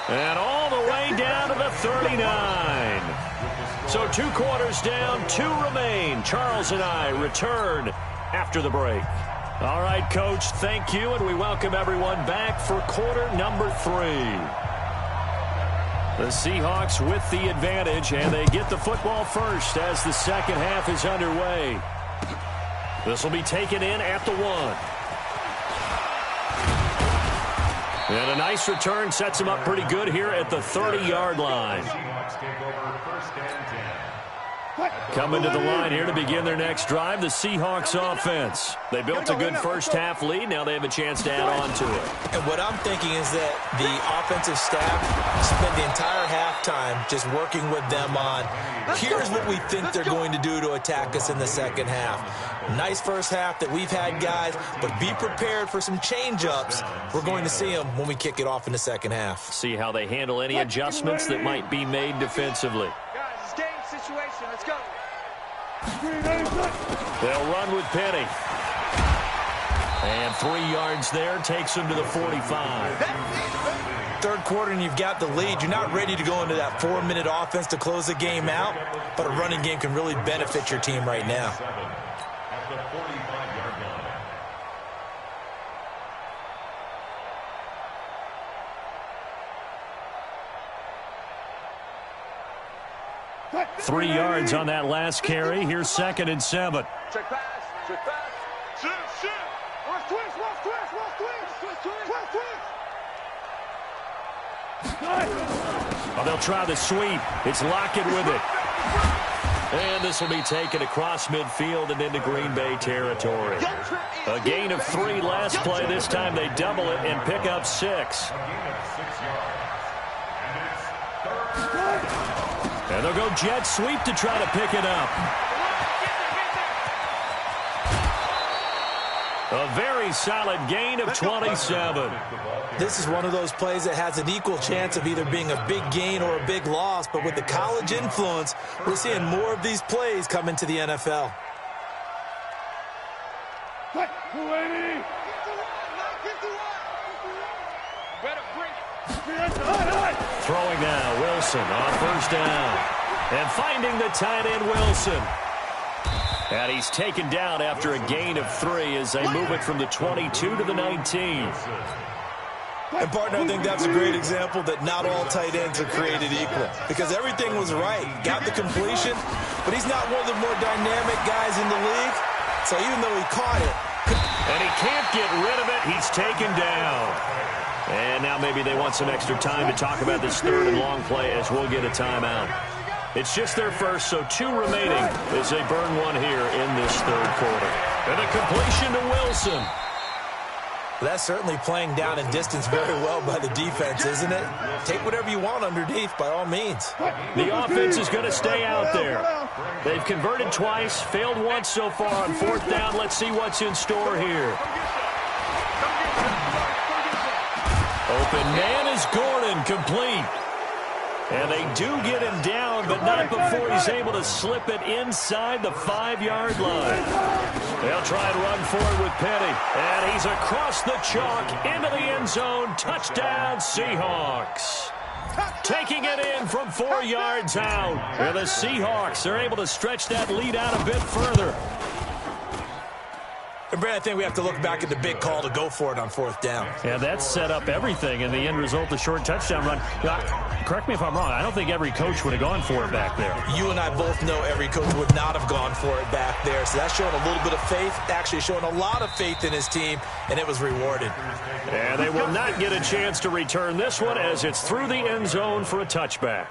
And all the way down to the 39. So 2 quarters down, 2 remain. Charles and I return after the break. All right, Coach, thank you, and we welcome everyone back for quarter number 3. The Seahawks with the advantage, and they get the football first as the second half is underway. This will be taken in at the 1. And a nice return sets him up pretty good here at the 30-yard line. Coming to the line here to begin their next drive, the Seahawks offense. They built a good first half lead. Now they have a chance to add on to it. And what I'm thinking is that the offensive staff spent the entire halftime just working with them on, here's what we think they're going to do to attack us in the second half. Nice first half that we've had, guys, but be prepared for some change-ups. We're going to see them when we kick it off in the second half. See how they handle any adjustments that might be made defensively. Guys, it's game situation. Let's go. They'll run with Penny. And 3 yards there takes them to the 45. Third quarter and you've got the lead. You're not ready to go into that 4-minute offense to close the game out, but a running game can really benefit your team right now. At the 45-yard line. 3 yards on that last carry. Here's 2nd and 7. Check pass. Check pass. Shit, shit. Watch twist, watch twist, watch twist. Twist, twist. Oh, they'll try the sweep. It's Lockett with it. And this will be taken across midfield and into Green Bay territory. A gain of 3 last play. This time they double it and pick up 6. A gain of 6 yards. And it's 3rd. And they'll go jet sweep to try to pick it up. A very solid gain of 27. This is one of those plays that has an equal chance of either being a big gain or a big loss, but with the college influence, we're seeing more of these plays come into the NFL. Throwing now, Wilson on 1st down. And finding the tight end, Wilson. And he's taken down after a gain of 3 as they move it from the 22 to the 19. And, partner, I think that's a great example that not all tight ends are created equal. Because everything was right. Got the completion, but he's not one of the more dynamic guys in the league. So even though he caught it. And he can't get rid of it. He's taken down. And now maybe they want some extra time to talk about this third and long play as we'll get a timeout. It's just their first, so 2 remaining as they burn one here in this third quarter. And a completion to Wilson. That's certainly playing down and distance very well by the defense, isn't it? Take whatever you want underneath, by all means. The offense is going to stay out there. They've converted twice, failed once so far on 4th down. Let's see what's in store here. Open man is Gordon, complete. And they do get him down, but not before he's able to slip it inside the 5-yard line. They'll try and run forward with Petty. And he's across the chalk into the end zone. Touchdown, Seahawks. Taking it in from 4 yards out. And the Seahawks are able to stretch that lead out a bit further. And, Brad, I think we have to look back at the big call to go for it on 4th down. Yeah, that set up everything in the end result, the short touchdown run. Correct me if I'm wrong. I don't think every coach would have gone for it back there. You and I both know every coach would not have gone for it back there. So that's showing a little bit of faith, actually showing a lot of faith in his team, and it was rewarded. And they will not get a chance to return this one as it's through the end zone for a touchback.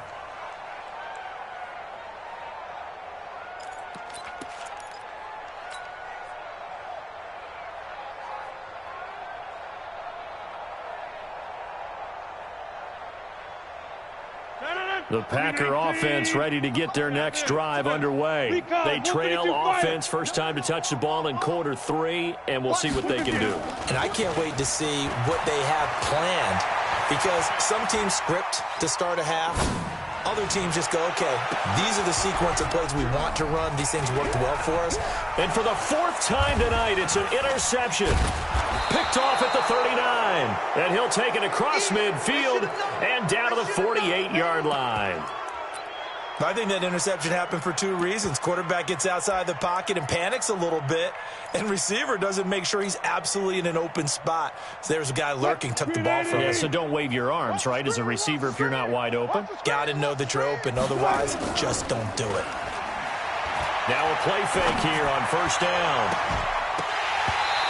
The Packer offense ready to get their next drive underway. They trail offense, first time to touch the ball in quarter 3, and we'll see what they can do. And I can't wait to see what they have planned, because some teams script to start a half. Other teams just go, okay, these are the sequence of plays we want to run. These things worked well for us. And for the 4th time tonight, it's an interception. Picked off at the 39. And he'll take it across midfield and down to the 48-yard line. I think that interception happened for 2 reasons. Quarterback gets outside the pocket and panics a little bit, and receiver doesn't make sure he's absolutely in an open spot. So there's a guy lurking, took the ball from him. Yeah, so don't wave your arms, right, as a receiver if you're not wide open. Got to know that you're open. Otherwise, just don't do it. Now a play fake here on 1st down.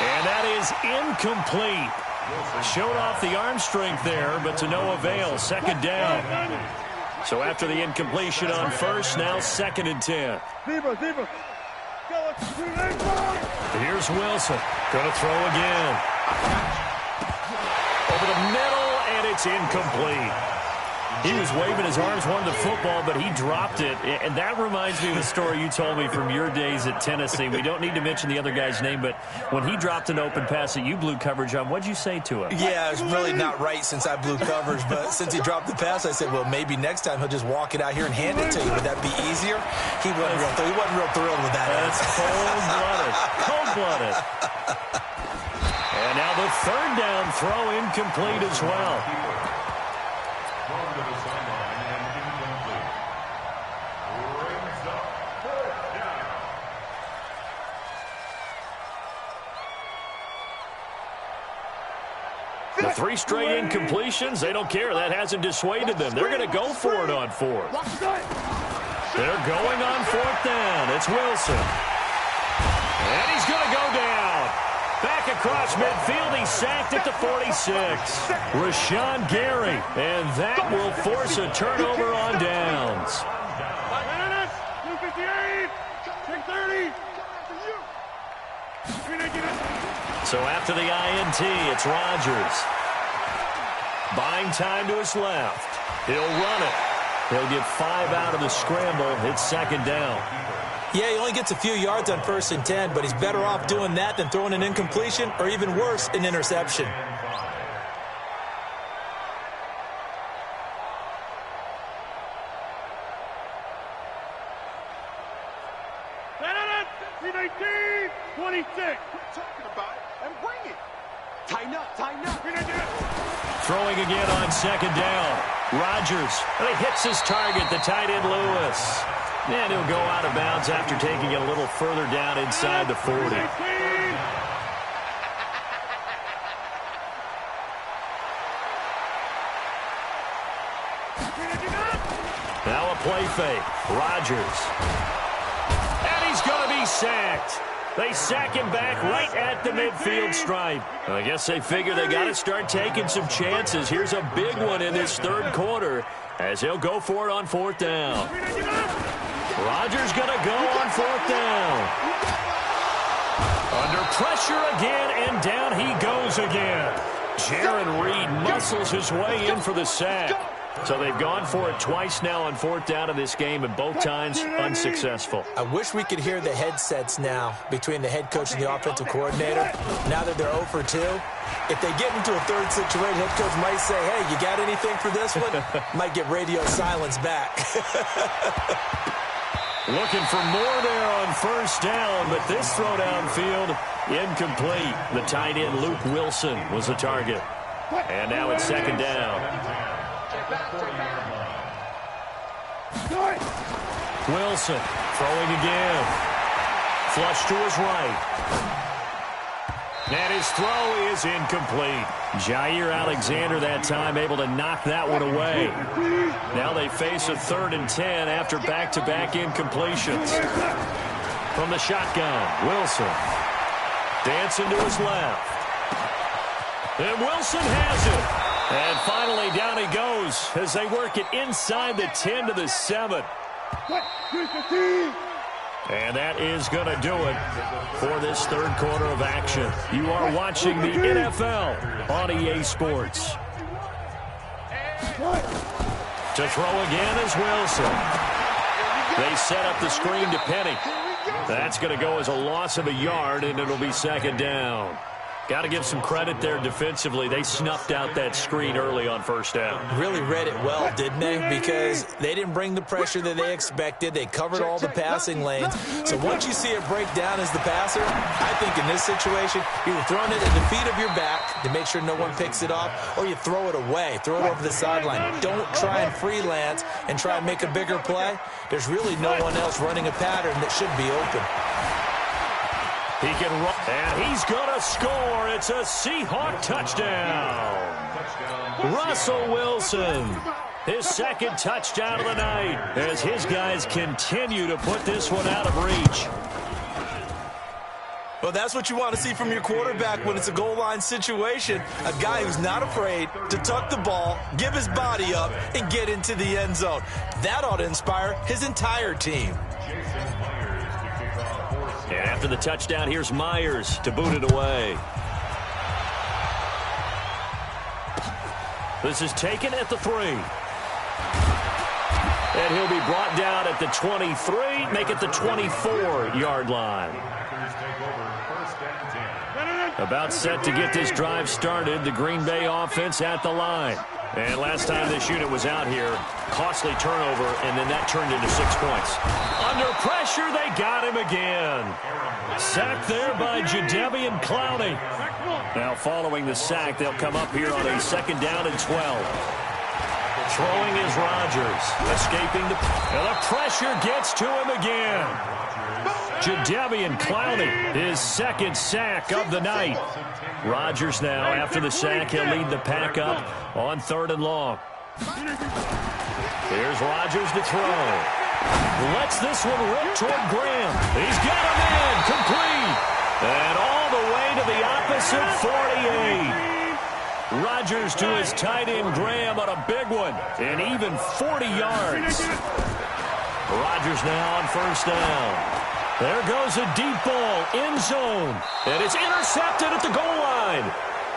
And that is incomplete. Showed off the arm strength there, but to no avail. 2nd down. So after the incompletion on 1st, now 2nd and 10. Here's Wilson. Going to throw again. Over the middle, and it's incomplete. He was waving his arms, wanted the football, but he dropped it. And that reminds me of a story you told me from your days at Tennessee. We don't need to mention the other guy's name, but when he dropped an open pass that you blew coverage on, what'd you say to him? Yeah, it's really not right since I blew coverage, but since he dropped the pass, I said, well, maybe next time he'll just walk it out here and hand it to you. Would that be easier? He wasn't real thrilled with that. That's cold-blooded. Cold-blooded. And now the 3rd down throw incomplete as well. The 3 straight incompletions, they don't care. That hasn't dissuaded them. They're going to go for it on 4th. They're going on 4th down. It's Wilson. And he's going to go down. Back across midfield. He's sacked at the 46. Rashawn Gary. And that will force a turnover on downs. So after the INT, it's Rodgers. Buying time to his left. He'll run it. He'll get 5 out of the scramble. It's 2nd down. Yeah, he only gets a few yards on 1st and 10, but he's better off doing that than throwing an incompletion or even worse, an interception. Throwing again on 2nd down. Rodgers. He hits his target, the tight end Lewis. And he'll go out of bounds after taking it a little further down inside the 40. Now a play fake. Rodgers. And he's going to be sacked. They sack him back right at the midfield stripe. I guess they figure they got to start taking some chances. Here's a big one in this third quarter as he'll go for it on fourth down. Rodgers going to go on fourth down. Under pressure again, and down he goes again. Jaron Reed muscles his way in for the sack. So they've gone for it twice now on fourth down in this game, and both times unsuccessful. I wish we could hear the headsets now between the head coach and the offensive coordinator. Now that they're 0 for 2, if they get into a third situation, head coach might say, hey, you got anything for this one? Might get radio silence back. Looking for more there on first down, but this throw downfield incomplete. The tight end, Luke Wilson, was the target. And now it's second down. Wilson throwing again. Flush to his right. And his throw is incomplete. Jair Alexander that time able to knock that one away. Now they face a 3rd and 10 after back-to-back incompletions. From the shotgun, Wilson dancing to his left. And Wilson has it. And finally down he goes as they work it inside the 10 to the 7. And that is going to do it for this third quarter of action. You are watching the NFL on EA Sports. To throw again is Wilson. They set up the screen to Penny. That's going to go as a loss of a yard, and it'll be second down. Got to give some credit there defensively. They snuffed out that screen early on first down. Really read it well, didn't they? Because they didn't bring the pressure that they expected. They covered all the passing lanes. So once you see it break down as the passer, I think in this situation, you're throwing it at the feet of your back to make sure no one picks it off, or you throw it away, throw it over the sideline. Don't try and freelance and try and make a bigger play. There's really no one else running a pattern that should be open. He can run, and he's going to score. It's a Seahawk touchdown. Russell Wilson, his second touchdown of the night, as his guys continue to put this one out of reach. Well, that's what you want to see from your quarterback when it's a goal line situation. A guy who's not afraid to tuck the ball, give his body up, and get into the end zone. That ought to inspire his entire team. And after the touchdown, here's Myers to boot it away. This is taken at the 3. And he'll be brought down at the 23, make it the 24-yard line. About set to get this drive started, the Green Bay offense at the line. And last time this unit was out here, costly turnover, and then that turned into 6 points. Under pressure, they got him again. Sacked there by Jadeveon Clowney. Now following the sack, they'll come up here on a second down and 12. Throwing is Rodgers. Escaping the pressure gets to him again. Jadeveon Clowney, his second sack of the night. Rodgers now, after the sack, he'll lead the pack up on 3rd and long. Here's Rodgers to throw. Lets this one rip toward Graham. He's got him in, complete. And all the way to the opposite 48. Rodgers to his tight end Graham on a big one, and even 40 yards. Rodgers now on first down. There goes a deep ball, end zone, and it's intercepted at the goal line.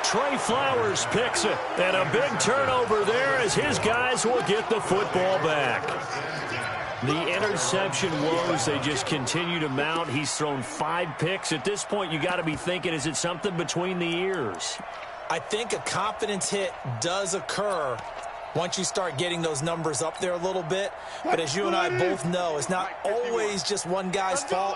Trey Flowers picks it, and a big turnover there as his guys will get the football back. The interception woes, they just continue to mount. He's thrown 5 picks. At this point, you got to be thinking, is it something between the ears? I think a confidence hit does occur once you start getting those numbers up there a little bit. But as you and I both know, it's not always just one guy's fault.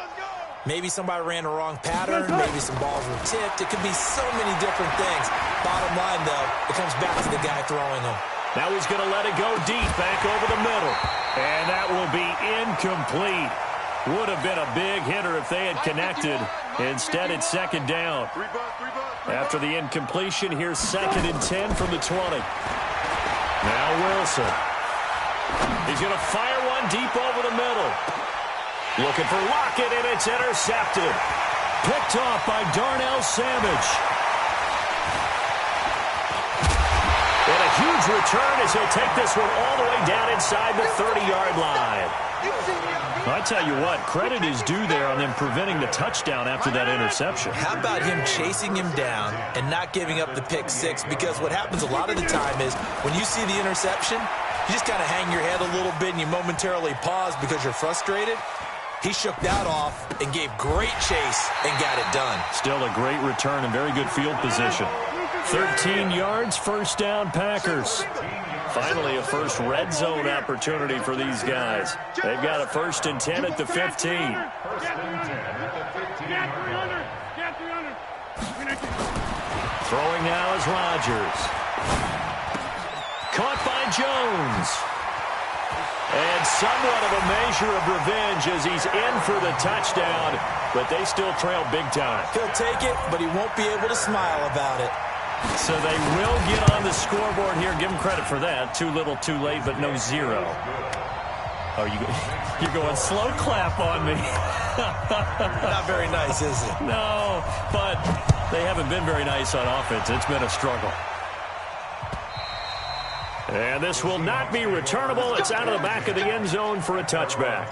Maybe somebody ran the wrong pattern. Maybe some balls were tipped. It could be so many different things. Bottom line, though, it comes back to the guy throwing them. Now he's going to let it go deep, back over the middle. And that will be incomplete. Would have been a big hitter if they had connected. Instead, it's second down. After the incompletion, here's 2nd and 10 from the 20. Now Wilson. He's going to fire one deep over the middle. Looking for Lockett, and it's intercepted. Picked off by Darnell Savage. And a huge return as he'll take this one all the way down inside the 30-yard line. I tell you what, credit is due there on them preventing the touchdown after that interception. How about him chasing him down and not giving up the pick six? Because what happens a lot of the time is when you see the interception, you just kind of hang your head a little bit and you momentarily pause because you're frustrated. He shook that off and gave great chase and got it done. Still a great return and very good field position. 13 yards, first down, Packers. Finally, a first red zone opportunity for these guys. They've got a 1st and 10 at the 15. Throwing now is Rodgers. Caught by Jones. And somewhat of a measure of revenge as he's in for the touchdown, but they still trail big time. He'll take it, but he won't be able to smile about it. So they will get on the scoreboard here. Give them credit for that. Too little, too late, but no zero. Oh, you're going slow clap on me. Not very nice, is it? No, but they haven't been very nice on offense. It's been a struggle. And this will not be returnable. It's out of the back of the end zone for a touchback.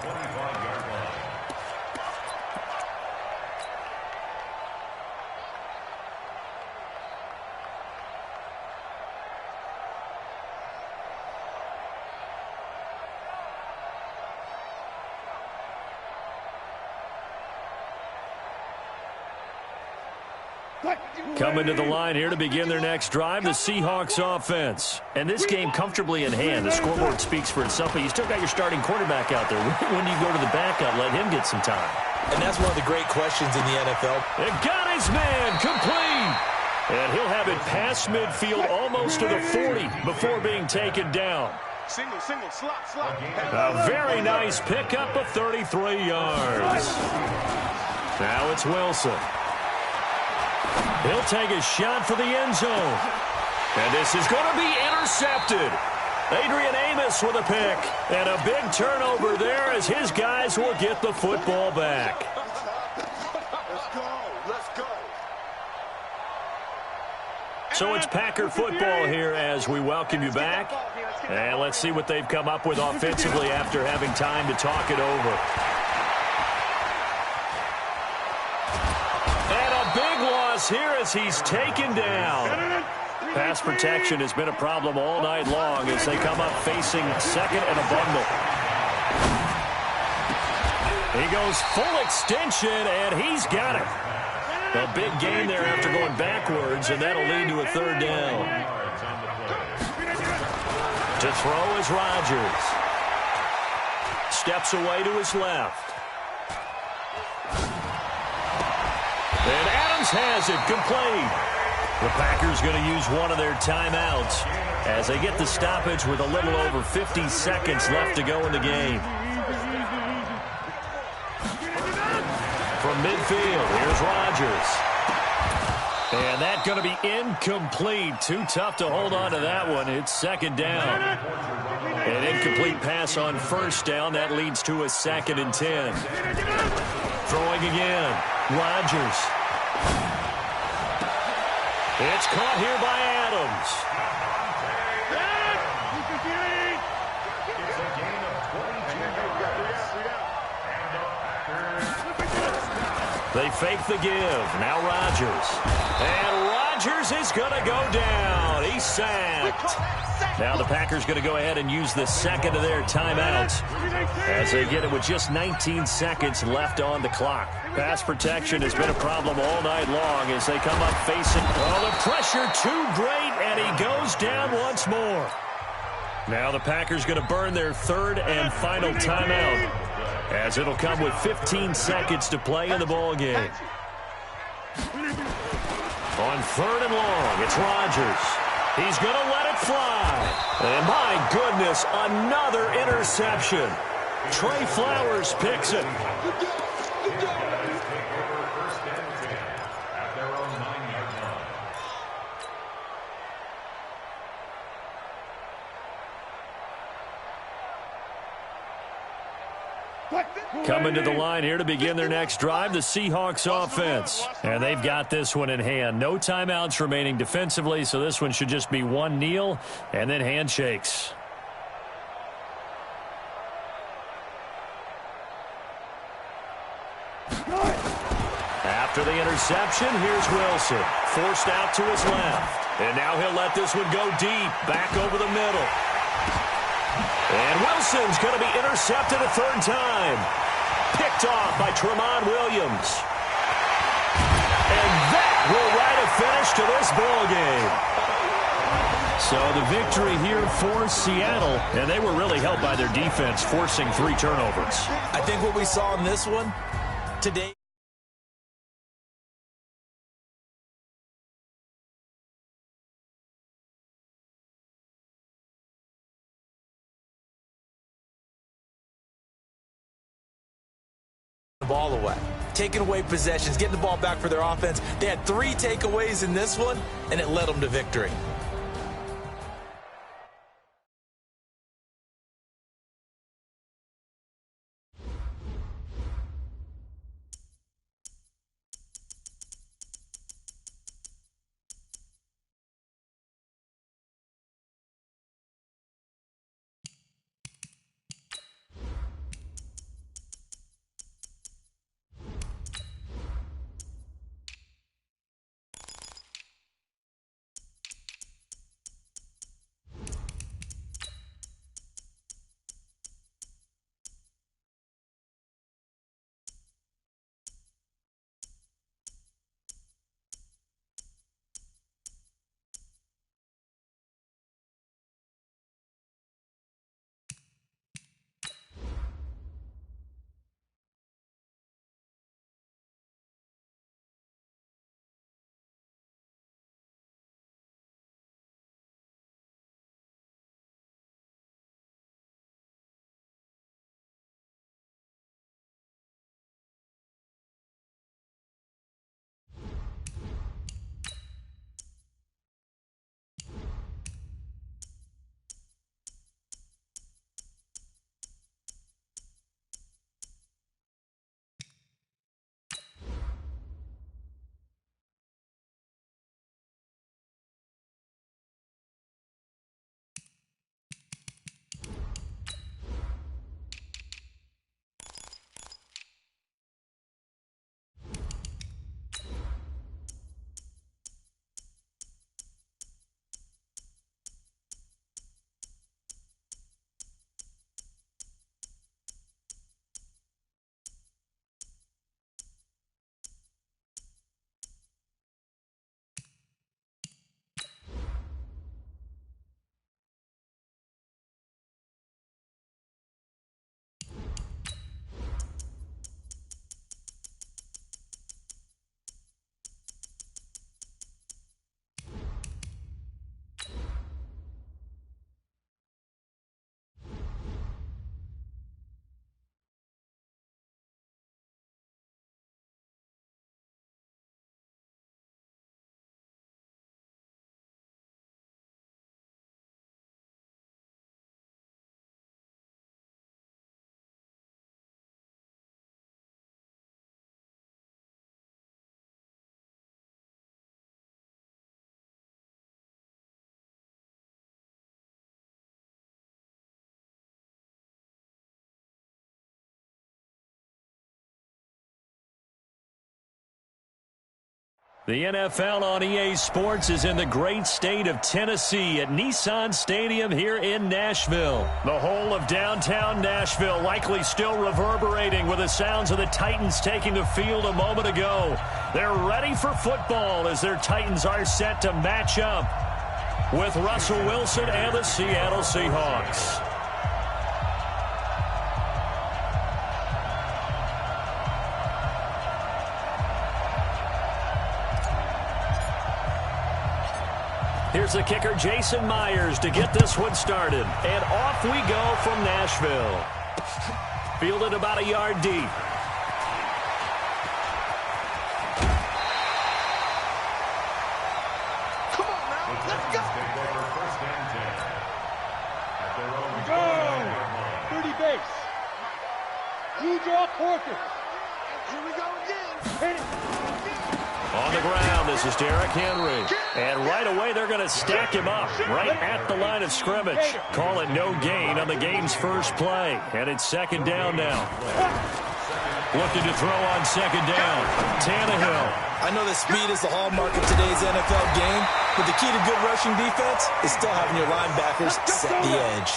Coming to the line here to begin their next drive, the Seahawks offense. And this game comfortably in hand. The scoreboard speaks for itself, but you still got your starting quarterback out there. When do you go to the backup, let him get some time? And that's one of the great questions in the NFL. It got his man complete. And he'll have it past midfield almost to the 40 before being taken down. Single, slot. A very nice pickup of 33 yards. Now it's Wilson. He'll take a shot for the end zone. And this is going to be intercepted. Adrian Amos with a pick. And a big turnover there as his guys will get the football back. Let's go. So it's Packer football here as we welcome you back. And let's see what they've come up with offensively after having time to talk it over. Here as he's taken down. Pass protection has been a problem all night long as they come up facing second and a bundle. He goes full extension, and he's got it. A big gain there after going backwards, and that'll lead to a third down. To throw is Rodgers. Steps away to his left. And Adams has it complete. The Packers going to use one of their timeouts as they get the stoppage with a little over 50 seconds left to go in the game. From midfield, here's Rodgers. And that's going to be incomplete. Too tough to hold on to that one. It's second down. An incomplete pass on first down. That leads to a 2nd and 10. Throwing again. Rodgers. It's caught here by Adams. They fake the give. Now Rodgers. And Rodgers is going to go down. He's sacked. Now the Packers going to go ahead and use the second of their timeouts as they get it with just 19 seconds left on the clock. Pass protection has been a problem all night long as they come up facing. Oh, the pressure too great, and he goes down once more. Now the Packers going to burn their third and final timeout as it'll come with 15 seconds to play in the ball game. On third and long, it's Rodgers. He's going to let it fly. And my goodness, another interception. Trey Flowers picks it. Coming to the line here to begin their next drive, the Seahawks offense. And they've got this one in hand. No timeouts remaining defensively, so this one should just be one kneel and then handshakes. After the interception, here's Wilson. Forced out to his left. And now he'll let this one go deep, back over the middle. And Wilson's going to be intercepted a third time. Picked off by Tramon Williams. And that will write a finish to this ball game. So the victory here for Seattle, and they were really helped by their defense, forcing 3 turnovers. I think what we saw in this one today. The ball away, taking away possessions, getting the ball back for their offense. They had 3 takeaways in this one, and it led them to victory. The NFL on EA Sports is in the great state of Tennessee at Nissan Stadium here in Nashville. The whole of downtown Nashville likely still reverberating with the sounds of the Titans taking the field a moment ago. They're ready for football as their Titans are set to match up with Russell Wilson and the Seattle Seahawks. Here's the kicker, Jason Myers, to get this one started. And off we go from Nashville. Fielded about a yard deep. Come on now, let's go. First and 10. At their own Go! 30 base. You draw Corker. Here we go again. Hit it. On the ground, this is Derrick Henry. And right away, they're going to stack him up right at the line of scrimmage. Call it no gain on the game's first play. And it's second down now. Looking to throw on second down. Tannehill. I know that speed is the hallmark of today's NFL game, but the key to good rushing defense is still having your linebackers set the edge.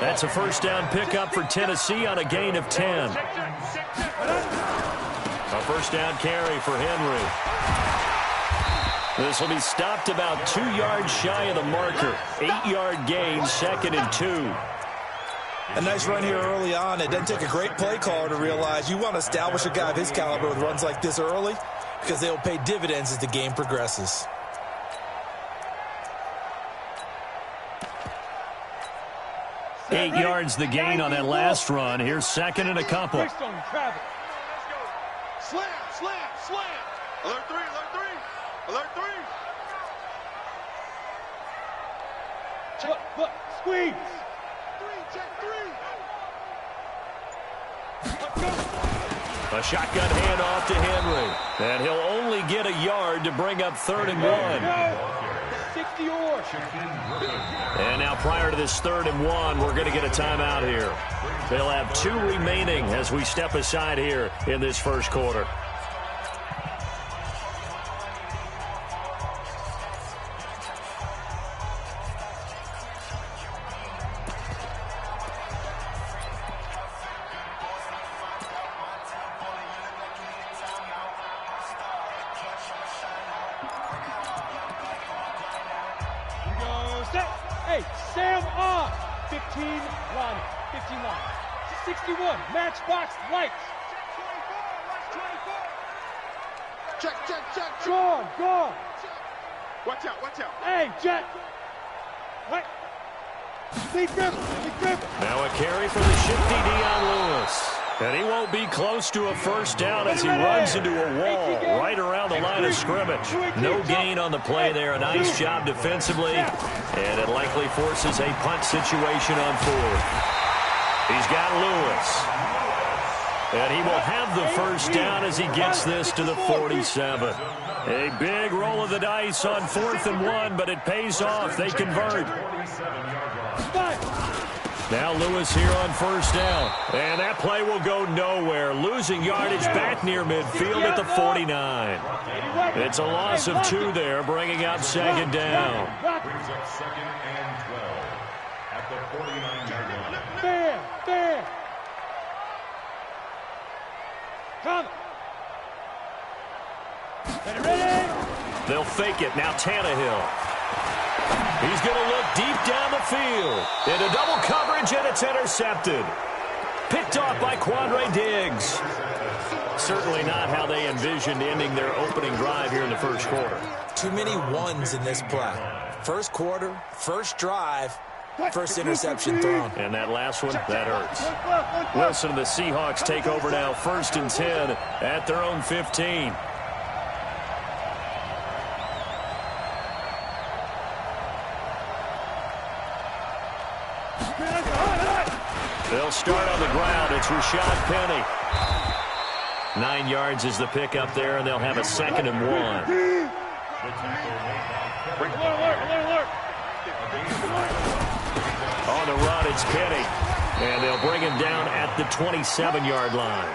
That's a first down pickup for Tennessee on a gain of 10. A first down carry for Henry. This will be stopped about 2 yards shy of the marker. 8-yard gain, second and 2. A nice run here early on. It doesn't take a great play caller to realize you want to establish a guy of his caliber with runs like this early because they'll pay dividends as the game progresses. Eight yards the gain on that last run. Here's second and a couple. Let's go. Slam, slam, slam. Alert 3, alert 3. Alert 3. Look, squeeze. 3, check 3. A shotgun handoff to Henry. And he'll only get a yard to bring up third and 1. 60 or. And now prior to this third and 1, we're going to get a timeout here. They'll have 2 remaining as we step aside here in this first quarter. Hey, Sam on. 15 line. 15 line. 61. Matchbox lights. Check, check, check. Gone. Watch out, watch out. Hey, Jet. What? Lee Griffin. Now a carry for the shifty Dion Lewis. And he won't be close to a first down as he runs into a wall right around the line of scrimmage. No gain on the play there. A nice job defensively. And it likely forces a punt situation on fourth. He's got Lewis. And he will have the first down as he gets this to the 47. A big roll of the dice on 4th and 1, but it pays off. They convert. Now Lewis here on first down. And that play will go nowhere. Losing yardage back near midfield at the 49. It's a loss of 2 there, bringing up second down. Brings up second and 12 at the 49-yard line. Fair. Come. Ready? They'll fake it. Now Tannehill. He's going to look deep down the field. Into double coverage, and it's intercepted. Picked off by Quandre Diggs. Certainly not how they envisioned ending their opening drive here in the first quarter. Too many ones in this play. First quarter, first drive, first interception thrown. And that last one, that hurts. Wilson and the Seahawks take over now, 1st and 10 at their own 15. They'll start on the ground. It's Rashad Penny. 9 yards is the pickup there, and they'll have a 2nd and 1. Alert. On the run, it's Penny. And they'll bring him down at the 27-yard line.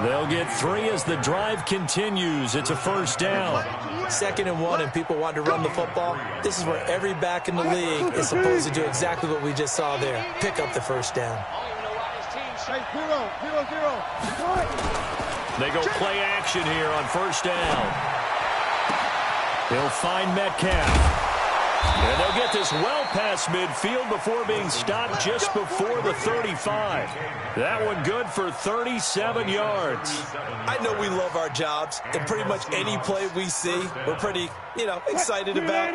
They'll get 3 as the drive continues. It's a first down. 2nd and 1, and people want to run the football. This is where every back in the league is supposed to do exactly what we just saw there. Pick up the first down. Zero. They go play action here on first down. He'll find Metcalf. And they'll get this well past midfield before being stopped just before the 35. That one good for 37 yards. I know we love our jobs, and pretty much any play we see, we're pretty, excited about.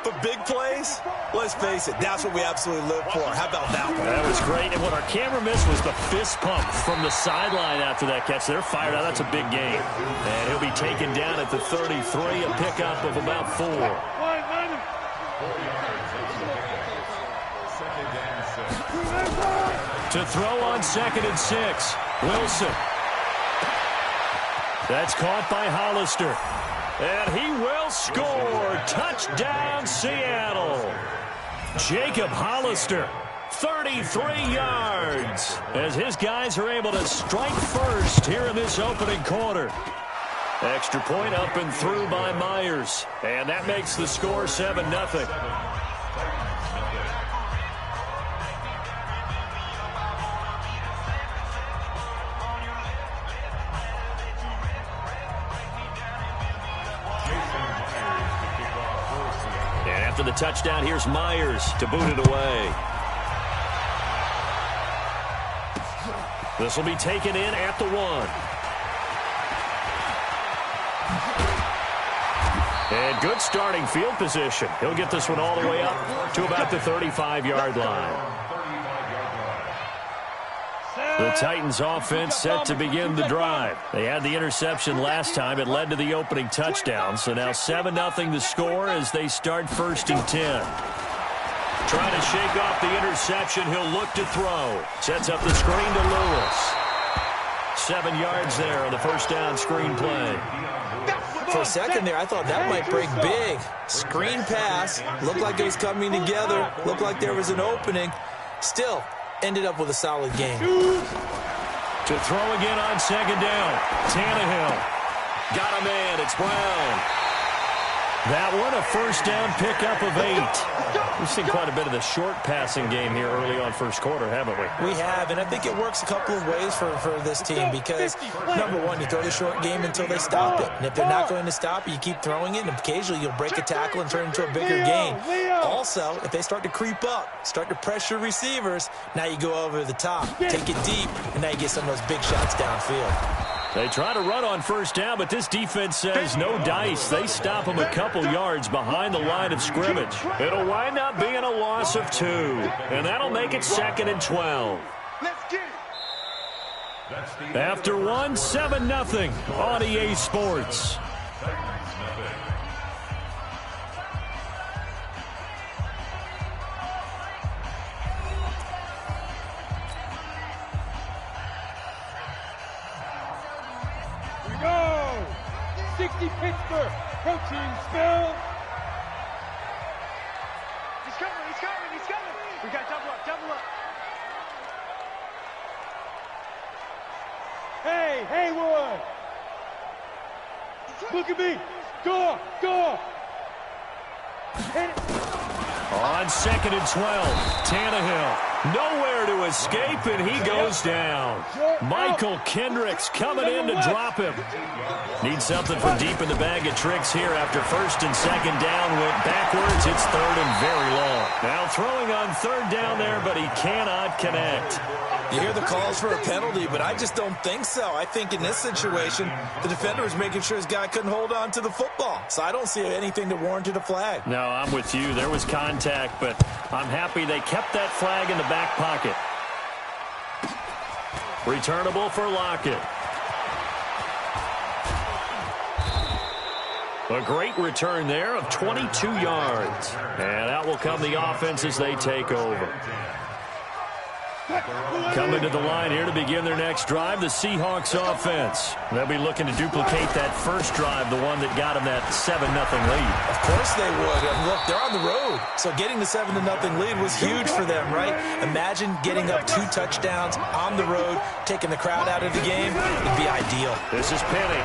But big plays, let's face it, that's what we absolutely live for. How about that one? That was great. And what our camera missed was the fist pump from the sideline after that catch. They're fired out. That's a big game. And he'll be taken down at the 33, a pickup of about 4. To throw on 2nd and 6. Wilson. That's caught by Hollister. And he will score. Touchdown, Seattle. Jacob Hollister, 33 yards, as his guys are able to strike first here in this opening quarter. Extra point up and through by Myers. And that makes the score 7-0. And after the touchdown, here's Myers to boot it away. This will be taken in at the 1. And good starting field position. He'll get this one all the way up to about the 35-yard line. The Titans offense set to begin the drive. They had the interception last time. It led to the opening touchdown. So now 7-0 the score as they start 1st and 10. Trying to shake off the interception. He'll look to throw. Sets up the screen to Lewis. 7 yards there on the first down screen play. For a second there, I thought that might break big. Screen pass. Looked like it was coming together. Looked like there was an opening. Still, ended up with a solid game. To throw again on 2nd down. Tannehill. Got a man. It's Brown. That one, a first down pickup of 8. We've seen quite a bit of the short passing game here early on first quarter, haven't we? We have, and I think it works a couple of ways for this team because, number one, you throw the short game until they stop it. And if they're not going to stop it, you keep throwing it, and occasionally you'll break a tackle and turn it into a bigger gain. Also, if they start to creep up, start to pressure receivers, now you go over the top, take it deep, and now you get some of those big shots downfield. They try to run on first down, but this defense says no dice. They stop them a couple yards behind the line of scrimmage. It'll wind up being a loss of 2, and that'll make it 2nd and 12. After 1, 7-0 on EA Sports. Go! 60 Pittsburgh. Protein spill. He's coming. We got double up. Hey, Haywood. Look at me. Go. Hit it. On 2nd and 12, Tannehill. Nowhere to escape, and he goes down. Michael Kendricks coming in to drop him. Needs something from deep in the bag of tricks here after 1st and 2nd down. Went backwards. It's 3rd and very long. Now throwing on 3rd down there, but he cannot connect. You hear the calls for a penalty, but I just don't think so. I think in this situation, the defender was making sure his guy couldn't hold on to the football. So I don't see anything that warranted a flag. No, I'm with you. There was contact, but I'm happy they kept that flag in the back pocket. Returnable for Lockett. A great return there of 22 yards. And out will come the offense as they take over. Coming to the line here to begin their next drive, the Seahawks offense. They'll be looking to duplicate that first drive, the one that got them that 7-0 lead. Of course they would. And look, they're on the road. So getting the 7-0 lead was huge for them, right? Imagine getting up 2 touchdowns on the road, taking the crowd out of the game. It'd be ideal. This is Penny.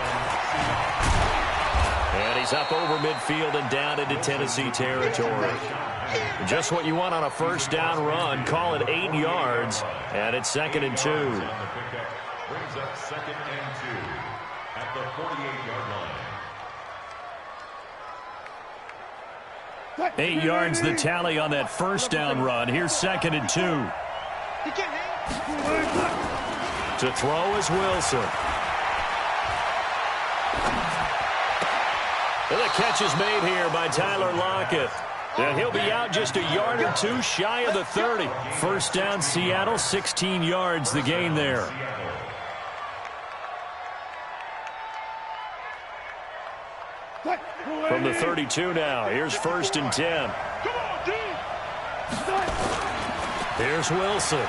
And he's up over midfield and down into Tennessee territory. Just what you want on a first down run. Call it 8 yards, and it's 2nd and 2. Brings up 2nd and 2 at the 48-yard line. 8 yards the tally on that first down run. Here's 2nd and 2. To throw is Wilson. And the catch is made here by Tyler Lockett. And he'll be out just a yard or two shy of the 30. First down, Seattle, 16 yards the gain there. From the 32 now, here's 1st and 10. Here's Wilson.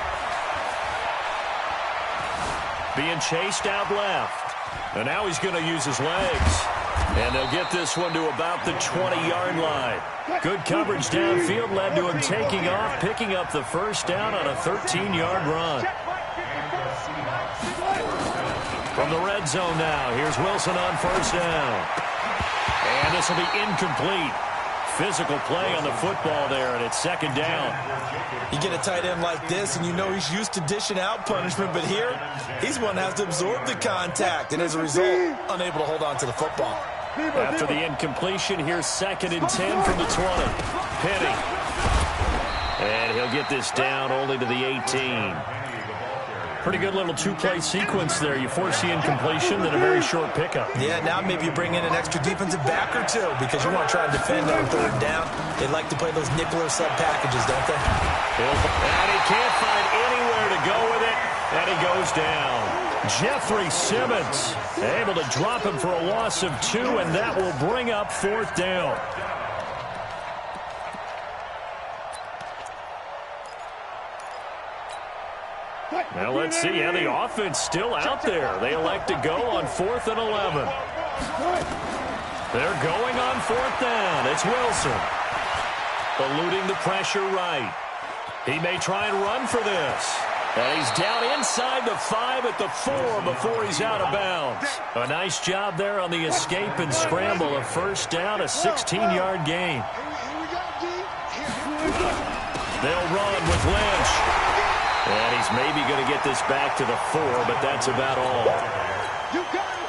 Being chased out left. And now he's going to use his legs. And they'll get this one to about the 20-yard line. Good coverage downfield led to him taking off, picking up the first down on a 13-yard run. From the red zone now, here's Wilson on first down. And this will be incomplete. Physical play on the football there, and it's 2nd down. You get a tight end like this, and you know he's used to dishing out punishment, but here, he's one that has to absorb the contact, and as a result, unable to hold on to the football. After the incompletion, here's 2nd and 10 from the 20. Penny. And he'll get this down only to the 18. Pretty good little two-play sequence there. You force the incompletion, then a very short pickup. Yeah, now maybe you bring in an extra defensive back or two because you want to try and defend on 3rd down. They like to play those nickel or sub packages, don't they? And he can't find anywhere to go with it, and he goes down. Jeffrey Simmons able to drop him for a loss of 2, and that will bring up 4th down. Now let's see how the offense still out there. They elect to go on 4th and 11. They're going on 4th down. It's Wilson. Eluding the pressure right. He may try and run for this. And he's down inside the 5 at the 4 before he's out of bounds. A nice job there on the escape and scramble. A first down, a 16-yard gain. They'll run with Lynch. And he's maybe going to get this back to the 4, but that's about all.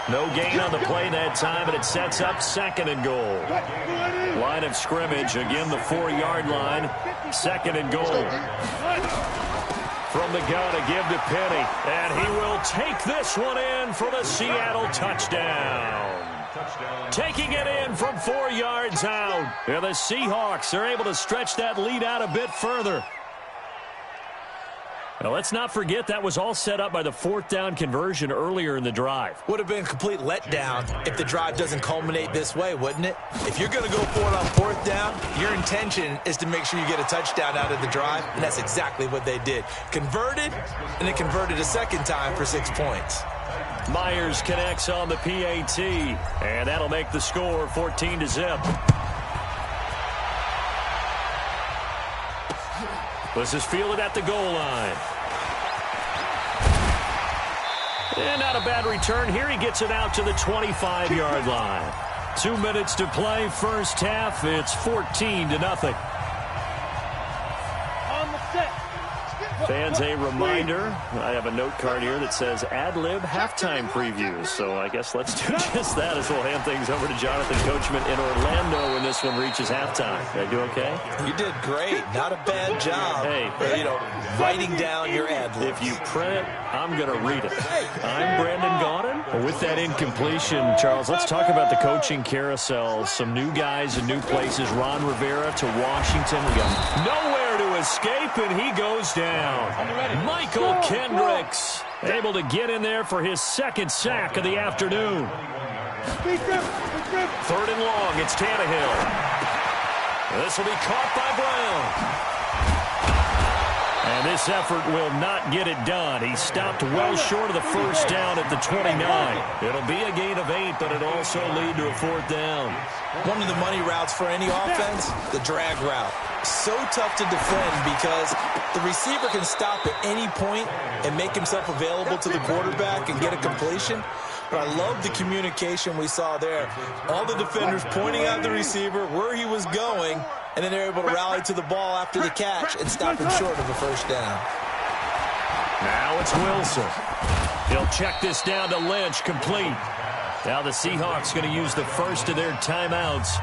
No gain on the play that time, and it sets up 2nd and goal. Line of scrimmage, again the 4-yard line. 2nd and goal. From the gun, a give to Penny. And he will take this one in for the Seattle touchdown. Taking it in from 4 yards out. And the Seahawks are able to stretch that lead out a bit further. Now, let's not forget that was all set up by the 4th down conversion earlier in the drive. Would have been a complete letdown if the drive doesn't culminate this way, wouldn't it? If you're going to go for it on 4th down, your intention is to make sure you get a touchdown out of the drive, and that's exactly what they did. Converted, and then converted a 2nd time for 6 points. Myers connects on the PAT, and that'll make the score 14-0. This is fielded at the goal line. And not a bad return. Here he gets it out to the 25-yard line. 2 minutes to play, first half. It's 14-0. On the set. Fans, a reminder, I have a note card here that says ad-lib halftime previews. So I guess let's do just that as we'll hand things over to Jonathan Coachman in Orlando when this one reaches halftime. Did I do okay? You did great. Not a bad job. Hey. Writing down your ad-libs. If you print it, I'm going to read it. I'm Brandon Gaudin. With that incompletion, Charles, let's talk about the coaching carousel. Some new guys in new places. Ron Rivera to Washington. We got nowhere to escape, and he goes down. Michael Kendricks able to get in there for his 2nd sack of the afternoon. 3rd and long, it's Tannehill. This will be caught by Brown. And this effort will not get it done. He stopped well short of the first down at the 29. It'll be a gain of 8, but it'll also lead to a 4th down. One of the money routes for any offense, the drag route. So tough to defend because the receiver can stop at any point and make himself available to the quarterback and get a completion. But I love the communication we saw there. All the defenders pointing out the receiver, where he was going, and then they're able to rally to the ball after the catch and stop him short of a first down. Now it's Wilson. He'll check this down to Lynch, complete. Now the Seahawks going to use the first of their timeouts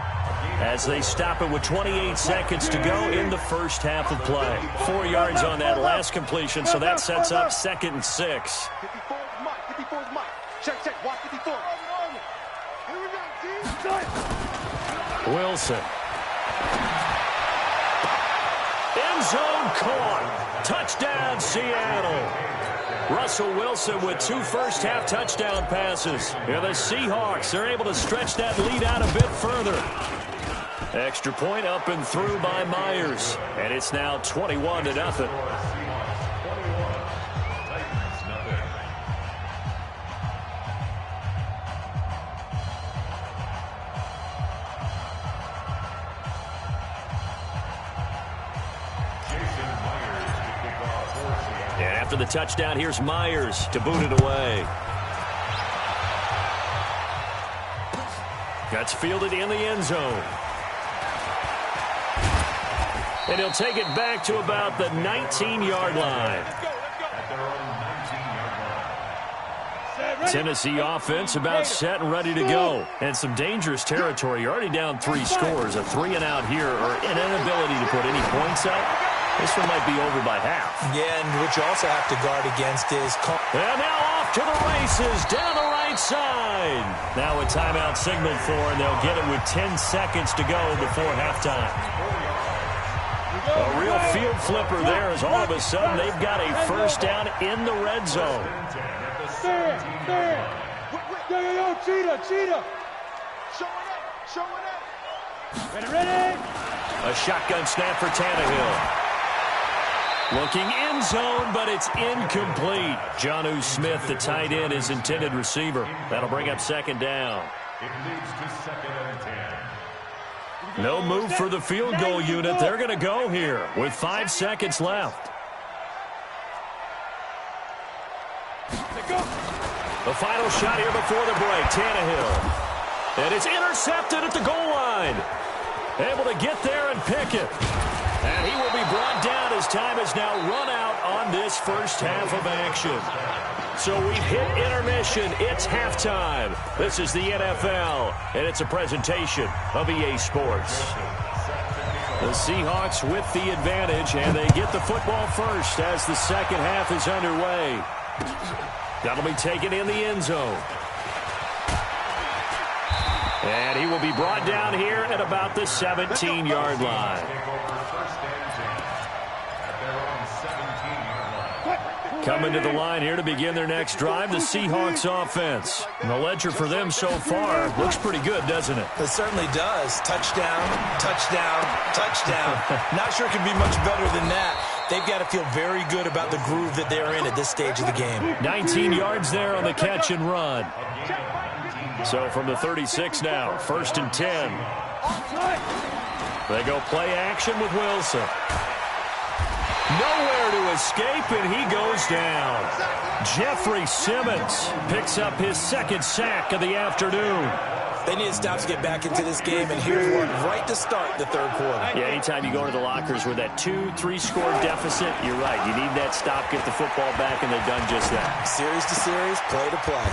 as they stop it with 28 seconds to go in the first half of play. 4 yards on that last completion, so that sets up 2nd and 6. 54 is Mike. 54 is Mike. Check. Watch 54. Here we go, team. Wilson. End zone caught. Touchdown, Seattle. Russell Wilson with 2 first-half touchdown passes. And the Seahawks are able to stretch that lead out a bit further. Extra point up and through by Myers. And it's now 21-0. And after the touchdown, here's Myers to boot it away. That's fielded in the end zone. And he'll take it back to about the 19-yard line. Tennessee offense about set and ready to go. And some dangerous territory. You're already down 3 scores. A 3-and-out here or an inability to put any points up. This one might be over by half. Yeah, and what you also have to guard against is... And now off to the races down the right side. Now a timeout signaled for, and they'll get it with 10 seconds to go before halftime. A real field flipper there as all of a sudden they've got a first down in the red zone. Yo, cheetah. Showing up. Ready. A shotgun snap for Tannehill. Looking end zone, but it's incomplete. Jonnu Smith, the tight end, is intended receiver. That'll bring up 2nd down. It leads to 2nd and 10. No move for the field goal unit. They're going to go here with 5 seconds left. The final shot here before the break. Tannehill. And it's intercepted at the goal line. Able to get there and pick it. And he will be brought down as time has now run out on this first half of action. So we've hit intermission. It's halftime. This is the NFL, and it's a presentation of EA Sports. The Seahawks with the advantage, and they get the football first as the second half is underway. That'll be taken in the end zone. And he will be brought down here at about the 17-yard line. Coming to the line here to begin their next drive, the Seahawks offense. And the ledger for them so far looks pretty good, doesn't it? It certainly does. Touchdown. Not sure it can be much better than that. They've got to feel very good about the groove that they're in at this stage of the game. 19 yards there on the catch and run. So from the 36 now, 1st and 10. They go play action with Wilson. Nowhere to escape, and he goes down. Jeffrey Simmons picks up his 2nd sack of the afternoon. They need to stop to get back into this game, and here's one right to start the 3rd quarter. Yeah, anytime you go to the lockers with that 2-3 score deficit, you're right. You need that stop, get the football back, and they've done just that. Series to series, play to play.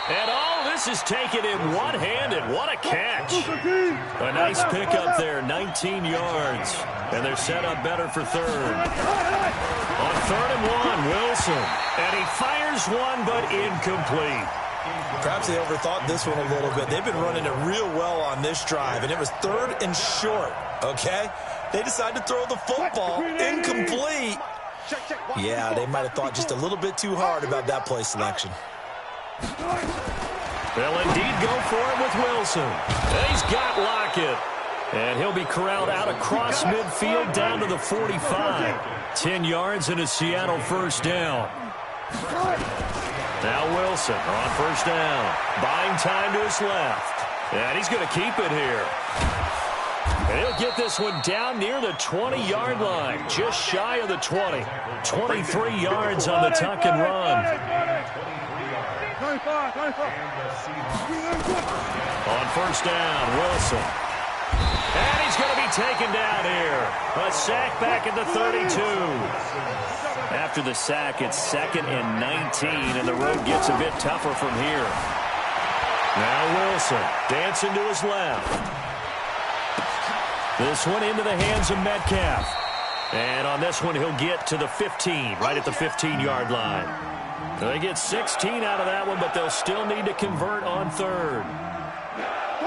And all this is taken in one-handed. What a catch. A nice pickup there, 19 yards. And they're set up better for 3rd. On 3rd and 1, Wilson. And he fires one, but incomplete. Perhaps they overthought this one a little bit. They've been running it real well on this drive, and it was 3rd and short, okay? They decided to throw the football incomplete. Yeah, they might have thought just a little bit too hard about that play selection. They'll indeed go for it with Wilson. And he's got Lockett. And he'll be corralled out across midfield down to the 45. 10 yards and a Seattle first down. Now Wilson on 1st down. Buying time to his left. And he's going to keep it here. And he'll get this one down near the 20-yard line. Just shy of the 20. 23 yards on the tuck and run. On 1st down, Wilson. And he's going to be taken down here. A sack back at the 32. After the sack, it's 2nd and 19, and the road gets a bit tougher from here. Now Wilson dancing to his left. This one into the hands of Metcalf. And on this one, he'll get to the 15, right at the 15-yard line. They get 16 out of that one, but they'll still need to convert on third.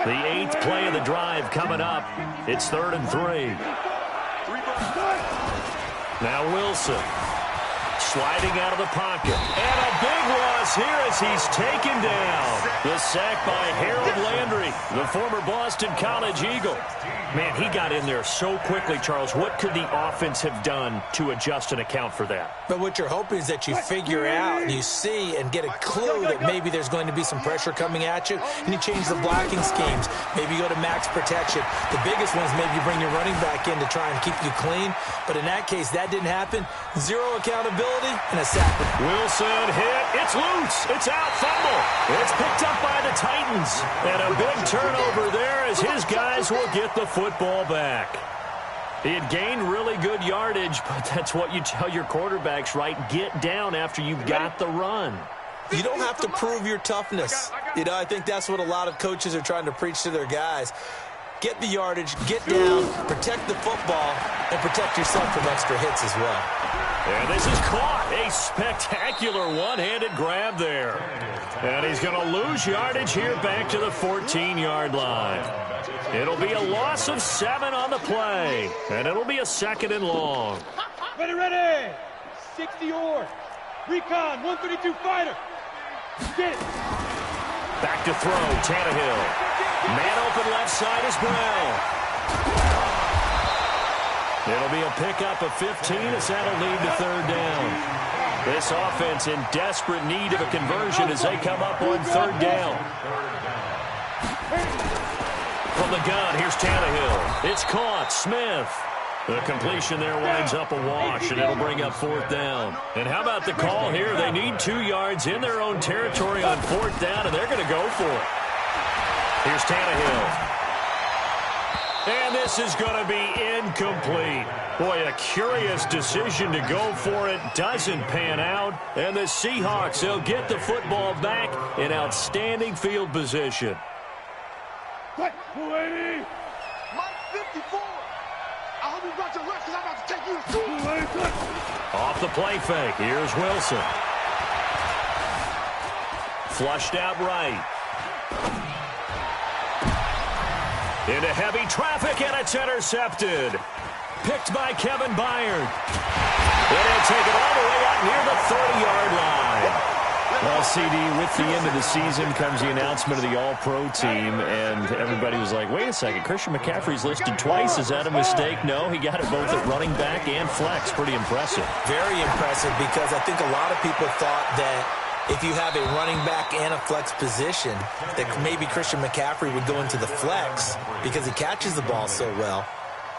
The 8th play of the drive coming up. It's 3rd and 3. Now Wilson sliding out of the pocket. And a big loss here as he's taken down. The sack by Harold Landry, the former Boston College Eagle. Man, he got in there so quickly, Charles. What could the offense have done to adjust and account for that? But what you're hoping is that you figure out and you see and get a clue that maybe there's going to be some pressure coming at you, and you change the blocking schemes. Maybe you go to max protection. The biggest one is maybe you bring your running back in to try and keep you clean. But in that case, that didn't happen. Zero accountability and a sack. Wilson hit. It's loose. It's out. Fumble. It's picked up by the Titans. And a big turnover there as his guys will get the football back. He had gained really good yardage, but that's what you tell your quarterbacks, right? Get down after you've got the run. You don't have to prove your toughness. You know, I think that's what a lot of coaches are trying to preach to their guys. Get the yardage, get down, protect the football, and protect yourself from extra hits as well. And this is caught. A spectacular one-handed grab there. And he's going to lose yardage here back to the 14-yard line. It'll be a loss of 7 on the play. And it'll be a 2nd and long. Ready. 60-yard. Recon, 132 fighter. Get it. Back to throw, Tannehill. Man open left side is Brown. It'll be a pickup of 15 as that'll lead to 3rd down. This offense in desperate need of a conversion as they come up on 3rd down. From the gun, here's Tannehill. It's caught. Smith. The completion there winds up a wash, and it'll bring up 4th down. And how about the call here? They need 2 yards in their own territory on 4th down, and they're going to go for it. Here's Tannehill. And this is going to be incomplete. Boy, a curious decision to go for it. Doesn't pan out. And the Seahawks, they'll get the football back in outstanding field position. What? 280. Mike 54. I hope you brought your left because I'm about to take you to school. Off the play fake. Here's Wilson. Flushed out right. Into heavy traffic, and it's intercepted. Picked by Kevin Byard. And he'll take it all the way out near the 30-yard line. Well, CD, with the end of the season comes the announcement of the All-Pro team, and everybody was like, wait a second, Christian McCaffrey's listed twice. Is that a mistake? No, he got it both at running back and flex. Pretty impressive. Very impressive, because I think a lot of people thought that if you have a running back and a flex position, that maybe Christian McCaffrey would go into the flex because he catches the ball so well,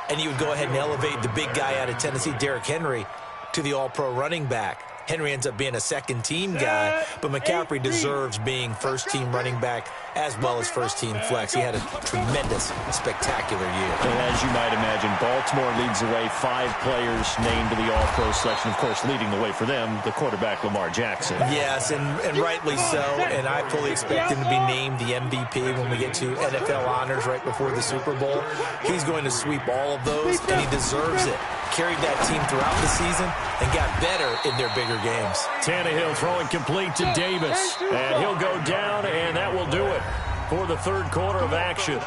and you would go ahead and elevate the big guy out of Tennessee, Derrick Henry, to the All-Pro running back. Henry ends up being a second-team guy, but McCaffrey deserves being first-team running back as well as first-team flex. He had a tremendous, spectacular year. And as you might imagine, Baltimore leads the way. 5 players named to the All-Pro selection. Of course, leading the way for them, the quarterback Lamar Jackson. Yes, and rightly so. And I fully expect him to be named the MVP when we get to NFL honors right before the Super Bowl. He's going to sweep all of those, and he deserves it. Carried that team throughout the season and got better in their bigger games. Tannehill throwing complete to Davis. And he'll go down, and that will do it for the 3rd quarter of action.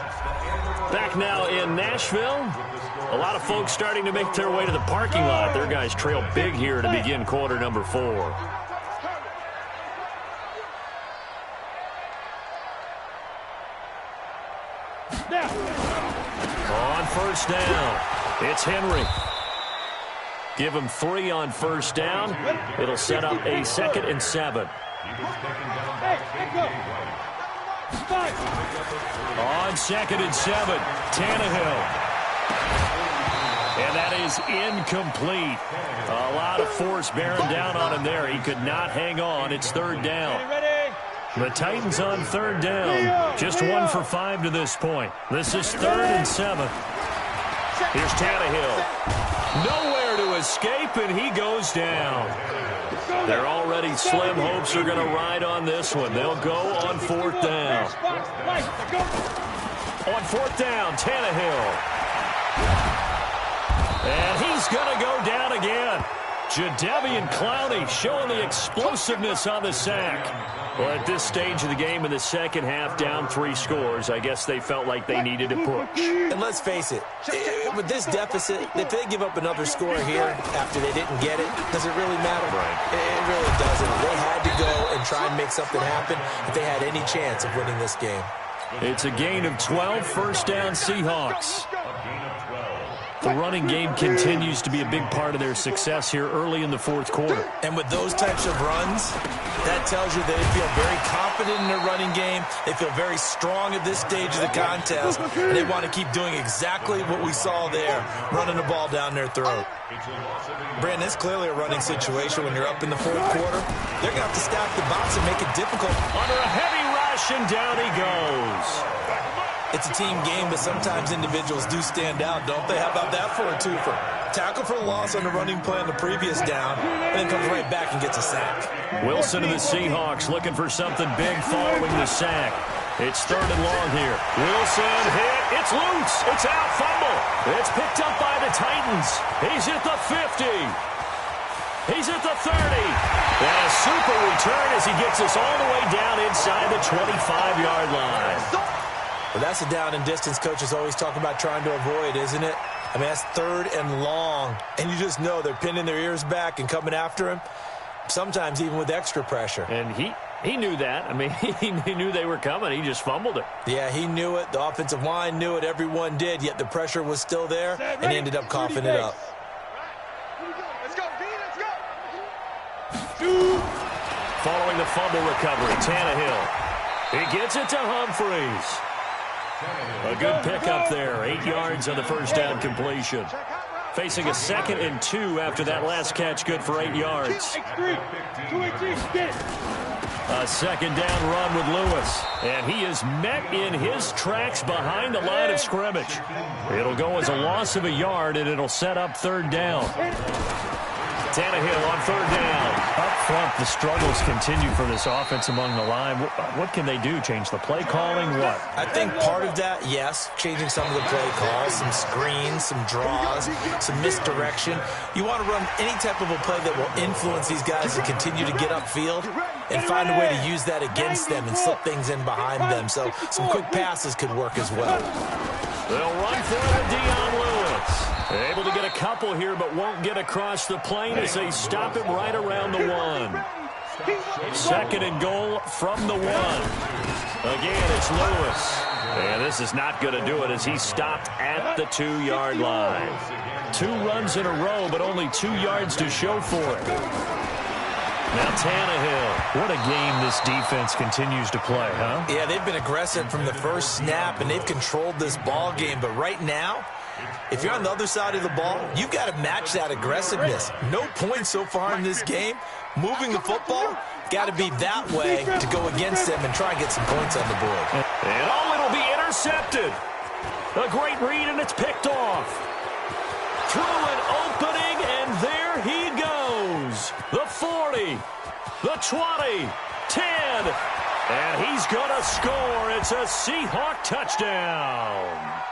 Back now in Nashville. A lot of folks starting to make their way to the parking lot. Their guys trail big here to begin quarter number 4. On 1st down, it's Henry. Give him 3 on 1st down. It'll set up a 2nd and 7. On 2nd and 7, Tannehill. And that is incomplete. A lot of force bearing down on him there. He could not hang on. It's 3rd down. The Titans on 3rd down. Just 1 for 5 to this point. This is 3rd and 7. Here's Tannehill. Nowhere to escape, and he goes down. Their already slim hopes are going to ride on this one. They'll go on 4th down. On 4th down, Tannehill. And he's going to go down again. Jadeveon Clowney showing the explosiveness on the sack. Well, at this stage of the game in the second half, down 3 scores, I guess they felt like they needed to push. And let's face it, with this deficit, if they give up another score here after they didn't get it, does it really matter? Right. It really doesn't. They had to go and try and make something happen if they had any chance of winning this game. It's a gain of 12, 1st down Seahawks. The running game continues to be a big part of their success here early in the 4th quarter. And with those types of runs, that tells you they feel very confident in their running game. They feel very strong at this stage of the contest. And they want to keep doing exactly what we saw there, running the ball down their throat. Brandon, it's clearly a running situation when you're up in the 4th quarter. They're going to have to stack the box and make it difficult. Under a heavy rush, and down he goes. It's a team game, but sometimes individuals do stand out, don't they? How about that for a twofer? Tackle for a loss on the running play on the previous down, and then comes right back and gets a sack. Wilson of the Seahawks looking for something big following the sack. It's 3rd and long here. Wilson hit. It's loose. It's out. Fumble. It's picked up by the Titans. He's at the 50. He's at the 30. And a super return as he gets us all the way down inside the 25-yard line. Well, that's a down and distance coaches always talk about trying to avoid, isn't it? I mean, that's 3rd and long. And you just know they're pinning their ears back and coming after him, sometimes even with extra pressure. And he knew that. I mean, he knew they were coming. He just fumbled it. Yeah, he knew it. The offensive line knew it. Everyone did, yet the pressure was still there, and he ended up coughing it up. Let's go, B, let's go. Following the fumble recovery, Tannehill. He gets it to Humphreys. A good pickup there. 8 yards on the 1st down completion. Facing a 2nd and 2 after that last catch, good for 8 yards. A 2nd down run with Lewis. And he is met in his tracks behind the line of scrimmage. It'll go as a loss of a yard, and it'll set up 3rd down. Tannehill on 3rd down. Up front, the struggles continue for this offense among the line. What can they do? Change the play calling? What? I think part of that, yes, changing some of the play calls, some screens, some draws, some misdirection. You want to run any type of a play that will influence these guys to continue to get upfield and find a way to use that against them and slip things in behind them. So some quick passes could work as well. They'll run for it with Dion Lewis. Able to get a couple here, but won't get across the plane as they stop him right around the 1. 2nd and goal from the 1. Again, it's Lewis. And this is not going to do it as he's stopped at the 2-yard line. 2 runs in a row, but only 2 yards to show for it. Now Tannehill. What a game this defense continues to play, huh? Yeah, they've been aggressive from the first snap, and they've controlled this ball game. But right now, if you're on the other side of the ball, you've got to match that aggressiveness. No points so far in this game. Moving the football, got to be that way to go against them and try and get some points on the board. And it'll be intercepted. A great read, and it's picked off. Through an opening, and there he goes. The 40, the 20, 10, and he's going to score. It's a Seahawk touchdown.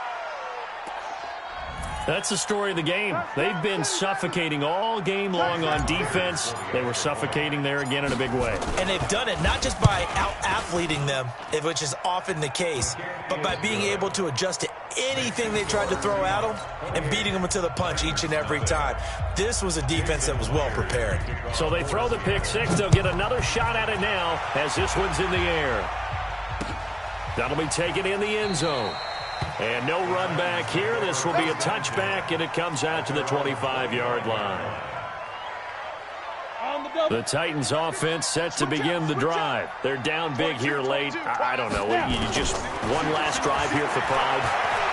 That's the story of the game. They've been suffocating all game long on defense. They were suffocating there again in a big way. And they've done it not just by out-athleting them, which is often the case, but by being able to adjust to anything they tried to throw at them and beating them to the punch each and every time. This was a defense that was well prepared. So they throw the pick six. They'll get another shot at it now as this one's in the air. That'll be taken in the end zone. And no run back here. This will be a touchback, and it comes out to the 25-yard line. The Titans offense set to begin the drive. They're down big here late. I don't know. You just one last drive here for pride.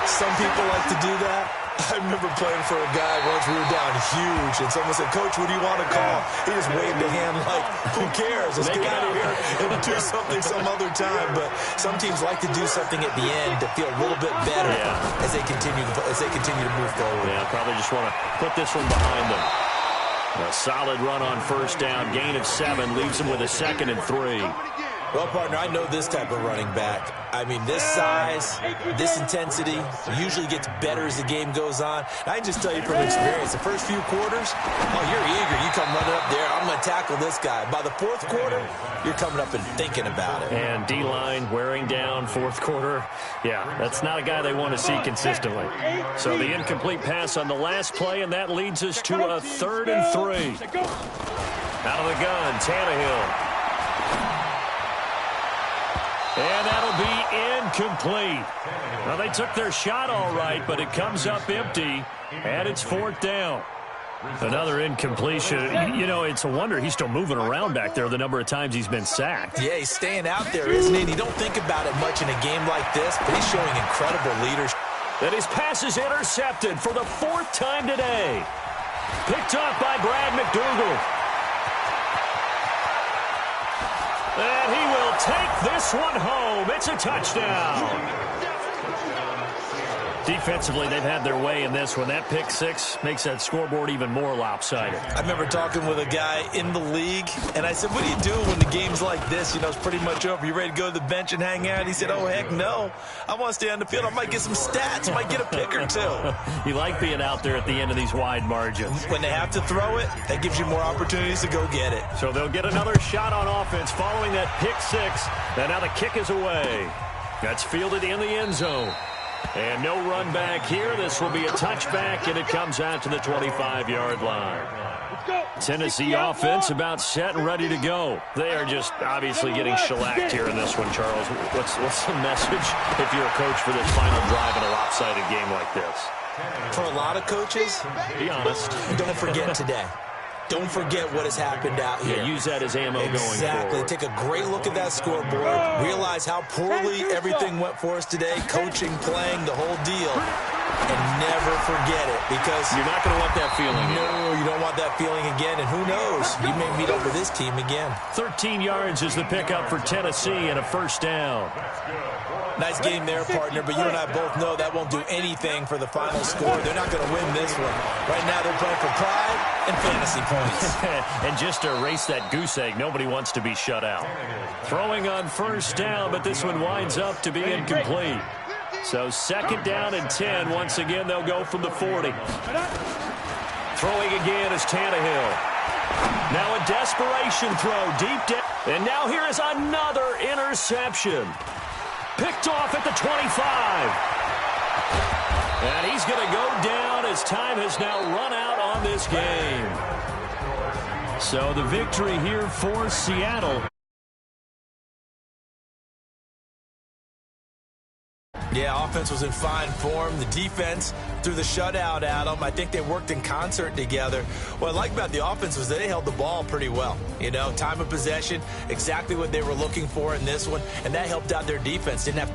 Some people like to do that. I remember playing for a guy once. We were down huge, and someone said, "Coach, what do you want to call?" He just waved a hand like, "Who cares? Let's get out of here and do something some other time." But some teams like to do something at the end to feel a little bit better as they continue to move forward. Yeah, probably just want to put this one behind them. A solid run on first down, gain of 7, leaves them with a 2nd and 3. Well, partner, I know this type of running back. I mean, this size, this intensity usually gets better as the game goes on. And I can just tell you from experience, the first few quarters, oh, you're eager. You come running up there, I'm going to tackle this guy. By the 4th quarter, you're coming up and thinking about it. And D-line wearing down 4th quarter. Yeah, that's not a guy they want to see consistently. So the incomplete pass on the last play, and that leads us to a 3rd and 3. Out of the gun, Tannehill. And that'll be incomplete. Well, they took their shot all right, but it comes up empty, and it's 4th down. Another incompletion. You know, it's a wonder he's still moving around back there the number of times he's been sacked. Yeah, he's staying out there, isn't he? And you don't think about it much in a game like this, but he's showing incredible leadership. And his pass is intercepted for the 4th time today. Picked off by Brad McDougal. And he will take this one home. It's a touchdown. Defensively, they've had their way in this one. That pick 6 makes that scoreboard even more lopsided. I remember talking with a guy in the league, and I said, "What do you do when the game's like this? You know, it's pretty much over. You ready to go to the bench and hang out?" He said, "Oh, heck no. I want to stay on the field. I might get some stats. I might get a pick or 2. You like being out there at the end of these wide margins. When they have to throw it, that gives you more opportunities to go get it. So they'll get another shot on offense following that pick 6. And now the kick is away. That's fielded in the end zone. And no run back here. This will be a touchback, and it comes out to the 25-yard line. Tennessee offense about set and ready to go. They are just obviously getting shellacked here in this one, Charles. What's the message if you're a coach for this final drive in a lopsided game like this? For a lot of coaches, be honest. Don't forget today. Don't forget what has happened out here. Yeah, use that as ammo going forward. Exactly. Take a great look at that scoreboard. Realize how poorly everything went for us today. Coaching, playing, the whole deal. And never forget it, because you're not going to want that feeling again. No, you don't want that feeling again. And who knows? You may meet up with this team again. 13 yards is the pickup for Tennessee and a 1st down. Nice game there, partner, but you and I both know that won't do anything for the final score. They're not going to win this one. Right now they're playing for pride and fantasy points. And just to erase that goose egg, nobody wants to be shut out. Throwing on 1st down, but this one winds up to be incomplete. So 2nd down and 10. Once again, they'll go from the 40. Throwing again is Tannehill. Now a desperation throw deep down. And now here is another interception. Picked off at the 25. And he's going to go down as time has now run out on this game. So the victory here for Seattle. Yeah, offense was in fine form. The defense threw the shutout at them. I think they worked in concert together. What I like about the offense was that they held the ball pretty well. You know, time of possession, exactly what they were looking for in this one, and that helped out their defense. Didn't have